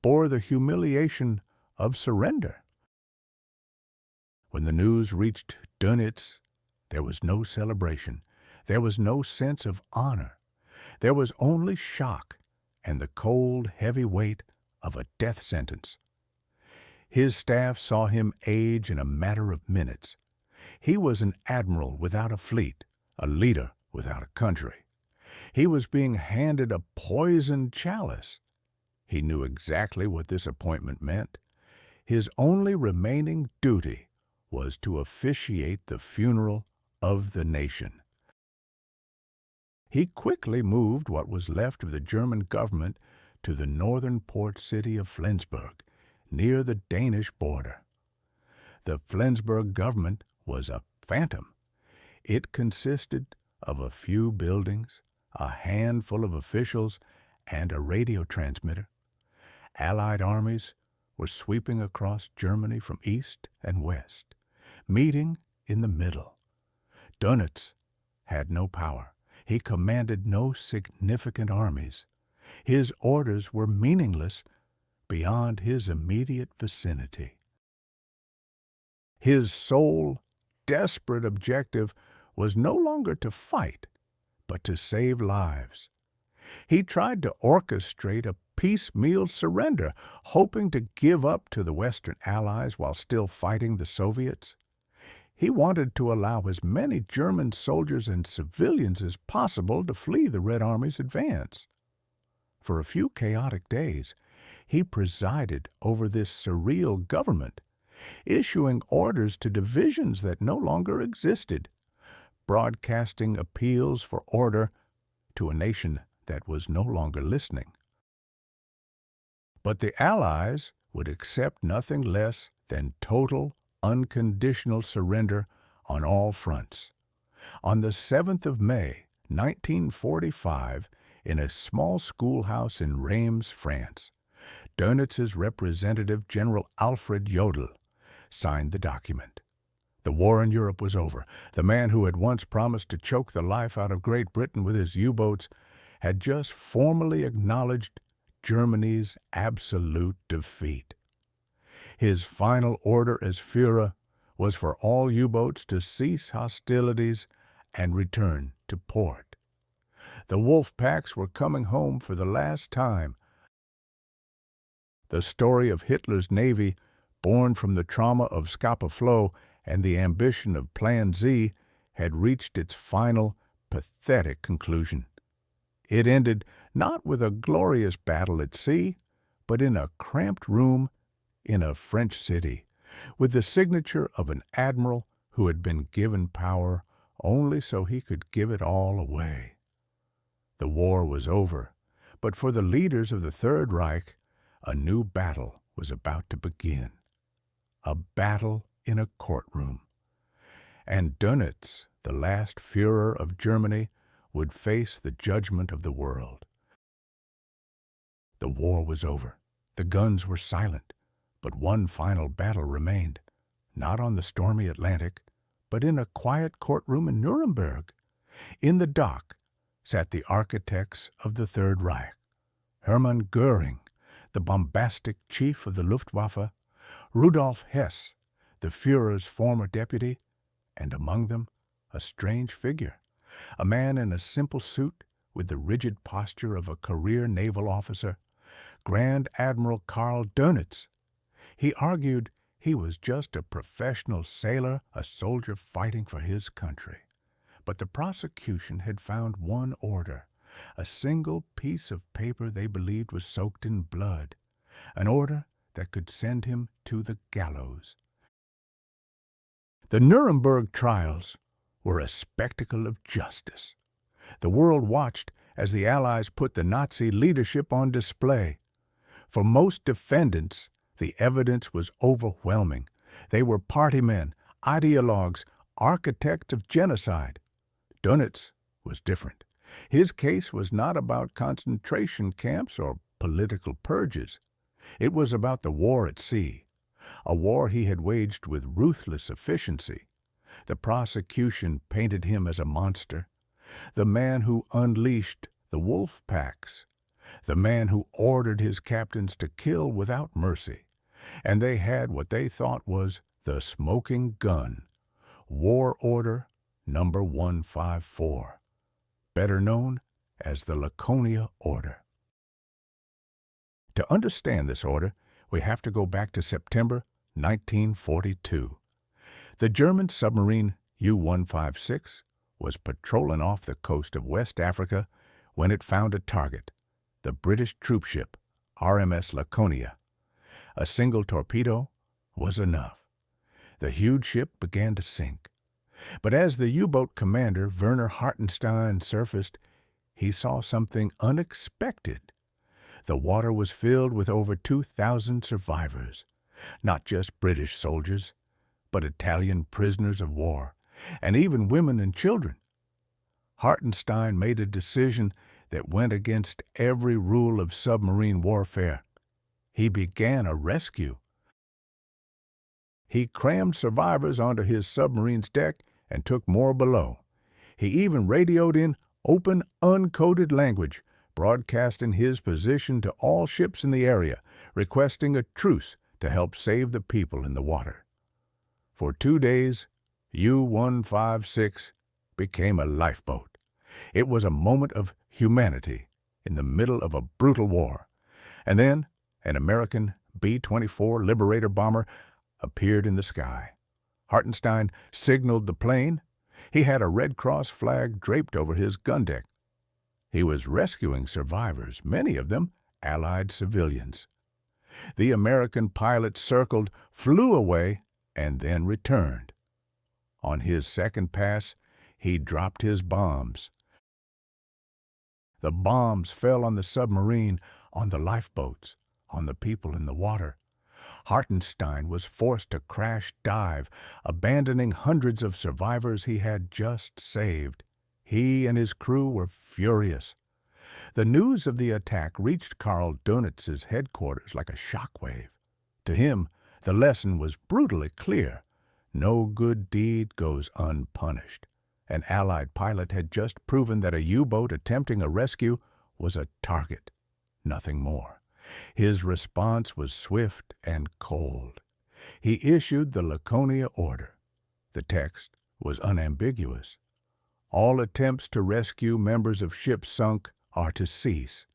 bore the humiliation of surrender. When the news reached Dönitz, there was no celebration. There was no sense of honor. There was only shock and the cold, heavy weight of a death sentence. His staff saw him age in a matter of minutes. He was an admiral without a fleet, a leader without a country. He was being handed a poisoned chalice. He knew exactly what this appointment meant. His only remaining duty was to officiate the funeral of the nation. He quickly moved what was left of the German government to the northern port city of Flensburg, near the Danish border. The Flensburg government was a phantom. It consisted of a few buildings, a handful of officials, and a radio transmitter. Allied armies were sweeping across Germany from east and west, meeting in the middle. Dönitz had no power. He commanded no significant armies. His orders were meaningless beyond his immediate vicinity. His sole, desperate objective was no longer to fight, but to save lives. He tried to orchestrate a piecemeal surrender, hoping to give up to the Western Allies while still fighting the Soviets. He wanted to allow as many German soldiers and civilians as possible to flee the Red Army's advance. For a few chaotic days, he presided over this surreal government, issuing orders to divisions that no longer existed, broadcasting appeals for order to a nation that was no longer listening. But the Allies would accept nothing less than total, unconditional surrender on all fronts. On the 7th of May, 1945, in a small schoolhouse in Reims, France, Dönitz's representative, General Alfred Jodl, signed the document. The war in Europe was over. The man who had once promised to choke the life out of Great Britain with his U-boats had just formally acknowledged Germany's absolute defeat. His final order as Führer was for all U-boats to cease hostilities and return to port. The wolf packs were coming home for the last time. The story of Hitler's Navy, born from the trauma of Scapa Flow and the ambition of Plan Z, had reached its final, pathetic conclusion. It ended not with a glorious battle at sea, but in a cramped room in a French city, with the signature of an admiral who had been given power only so he could give it all away. The war was over, but for the leaders of the Third Reich, a new battle was about to begin. A battle in a courtroom. And Dönitz, the last Führer of Germany, would face the judgment of the world. The war was over. The guns were silent, but one final battle remained, not on the stormy Atlantic, but in a quiet courtroom in Nuremberg. In the dock sat the architects of the Third Reich, Hermann Göring, the bombastic chief of the Luftwaffe, Rudolf Hess, the Führer's former deputy, and among them a strange figure, a man in a simple suit with the rigid posture of a career naval officer, Grand Admiral Karl Dönitz. He argued he was just a professional sailor, a soldier fighting for his country. But the prosecution had found one order, a single piece of paper they believed was soaked in blood, an order that could send him to the gallows. The Nuremberg trials were a spectacle of justice. The world watched as the Allies put the Nazi leadership on display. For most defendants, the evidence was overwhelming. They were party men, ideologues, architects of genocide. Dönitz was different. His case was not about concentration camps or political purges. It was about the war at sea, a war he had waged with ruthless efficiency. The prosecution painted him as a monster, the man who unleashed the wolf packs, the man who ordered his captains to kill without mercy. And they had what they thought was the smoking gun, War Order Number 154, better known as the Laconia Order. To understand this order, we have to go back to September 1942. The German submarine U-156 was patrolling off the coast of West Africa when it found a target, the British troopship RMS Laconia. A single torpedo was enough. The huge ship began to sink. But as the U-boat commander, Werner Hartenstein, surfaced, he saw something unexpected. The water was filled with over 2,000 survivors, not just British soldiers, but Italian prisoners of war, and even women and children. Hartenstein made a decision that went against every rule of submarine warfare. He began a rescue. He crammed survivors onto his submarine's deck and took more below. He even radioed in open, uncoded language, broadcasting his position to all ships in the area, requesting a truce to help save the people in the water. For 2 days, U-156 became a lifeboat. It was a moment of humanity in the middle of a brutal war. And then an American B-24 Liberator bomber appeared in the sky. Hartenstein signaled the plane. He had a Red Cross flag draped over his gun deck. He was rescuing survivors, many of them Allied civilians. The American pilot circled, flew away, and then returned. On his second pass, he dropped his bombs. The bombs fell on the submarine, on the lifeboats, on the people in the water. Hartenstein was forced to crash dive, abandoning hundreds of survivors he had just saved. He and his crew were furious. The news of the attack reached Karl Dönitz's headquarters like a shockwave. To him, the lesson was brutally clear. No good deed goes unpunished. An Allied pilot had just proven that a U-boat attempting a rescue was a target, nothing more. His response was swift and cold. He issued the Laconia order. The text was unambiguous. All attempts to rescue members of ships sunk are to cease.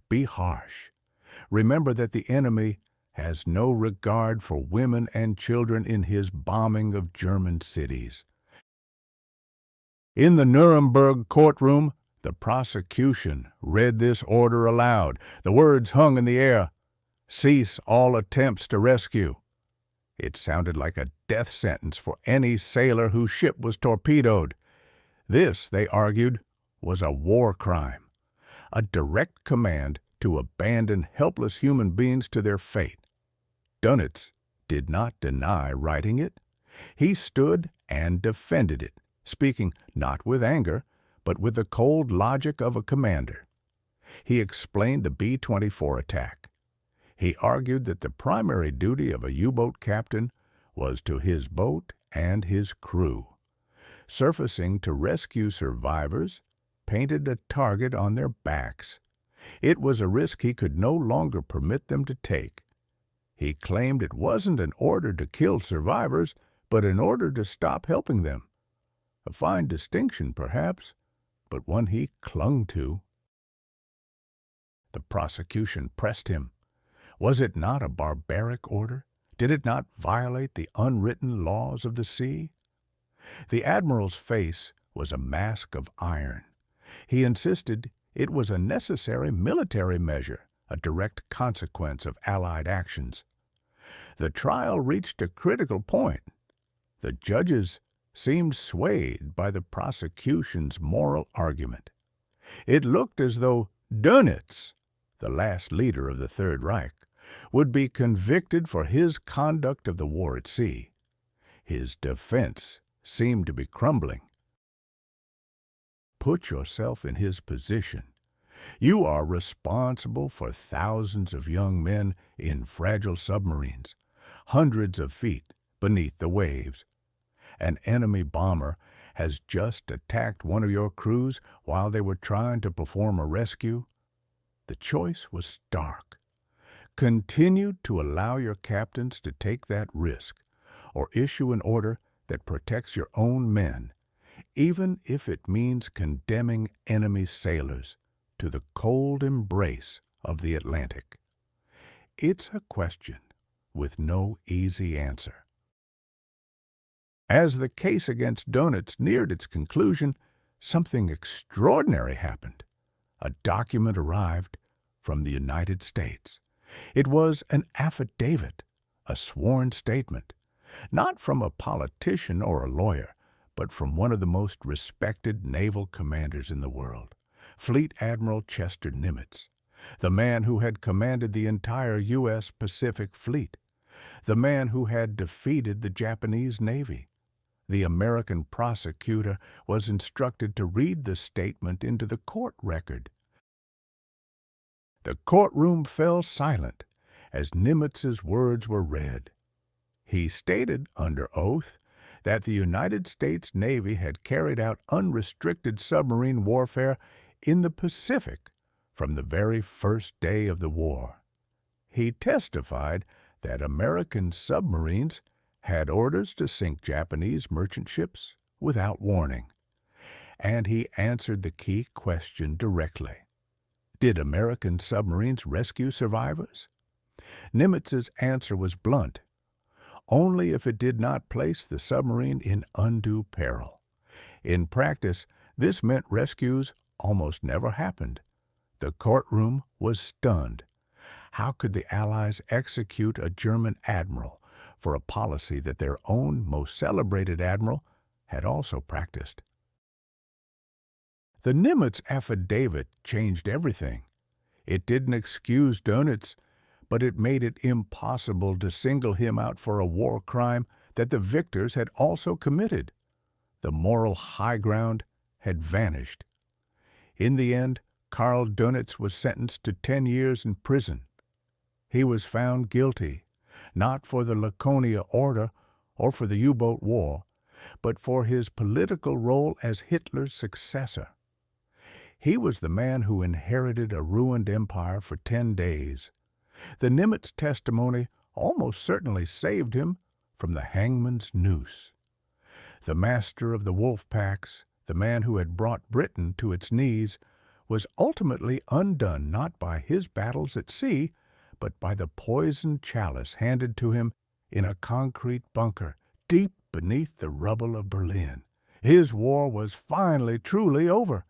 Be harsh. Remember that the enemy has no regard for women and children in his bombing of German cities. In the Nuremberg courtroom, the prosecution read this order aloud. The words hung in the air, "Cease all attempts to rescue." It sounded like a death sentence for any sailor whose ship was torpedoed. This, they argued, was a war crime, a direct command to abandon helpless human beings to their fate. Dönitz did not deny writing it. He stood and defended it, speaking not with anger, but with the cold logic of a commander. He explained the B-24 attack. He argued that the primary duty of a U-boat captain was to his boat and his crew. Surfacing to rescue survivors painted a target on their backs. It was a risk he could no longer permit them to take. He claimed it wasn't an order to kill survivors, but an order to stop helping them. A fine distinction, perhaps, but one he clung to. The prosecution pressed him. Was it not a barbaric order? Did it not violate the unwritten laws of the sea? The Admiral's face was a mask of iron. He insisted it was a necessary military measure, a direct consequence of Allied actions. The trial reached a critical point. The judges seemed swayed by the prosecution's moral argument. It looked as though Dönitz, the last leader of the Third Reich, would be convicted for his conduct of the war at sea. His defense seemed to be crumbling. Put yourself in his position. You are responsible for thousands of young men in fragile submarines, hundreds of feet beneath the waves. An enemy bomber has just attacked one of your crews while they were trying to perform a rescue. The choice was stark. Continue to allow your captains to take that risk, or issue an order that protects your own men, even if it means condemning enemy sailors to the cold embrace of the Atlantic. It's a question with no easy answer. As the case against Dönitz neared its conclusion, something extraordinary happened. A document arrived from the United States. It was an affidavit, a sworn statement, not from a politician or a lawyer, but from one of the most respected naval commanders in the world, Fleet Admiral Chester Nimitz, the man who had commanded the entire U.S. Pacific Fleet, the man who had defeated the Japanese Navy. The American prosecutor was instructed to read the statement into the court record. The courtroom fell silent as Nimitz's words were read. He stated under oath that the United States Navy had carried out unrestricted submarine warfare in the Pacific from the very first day of the war. He testified that American submarines had orders to sink Japanese merchant ships without warning, and he answered the key question directly. Did American submarines rescue survivors? Nimitz's answer was blunt. Only if it did not place the submarine in undue peril. In practice, this meant rescues almost never happened. The courtroom was stunned. How could the Allies execute a German admiral for a policy that their own most celebrated admiral had also practiced? The Nimitz affidavit changed everything. It didn't excuse Dönitz, but it made it impossible to single him out for a war crime that the victors had also committed. The moral high ground had vanished. In the end, Karl Dönitz was sentenced to 10 years in prison. He was found guilty, not for the Laconia Order or for the U-boat war, but for his political role as Hitler's successor. He was the man who inherited a ruined empire for 10 days. The Nimitz testimony almost certainly saved him from the hangman's noose. The master of the wolf packs, the man who had brought Britain to its knees, was ultimately undone not by his battles at sea, but by the poisoned chalice handed to him in a concrete bunker deep beneath the rubble of Berlin. His war was finally truly over,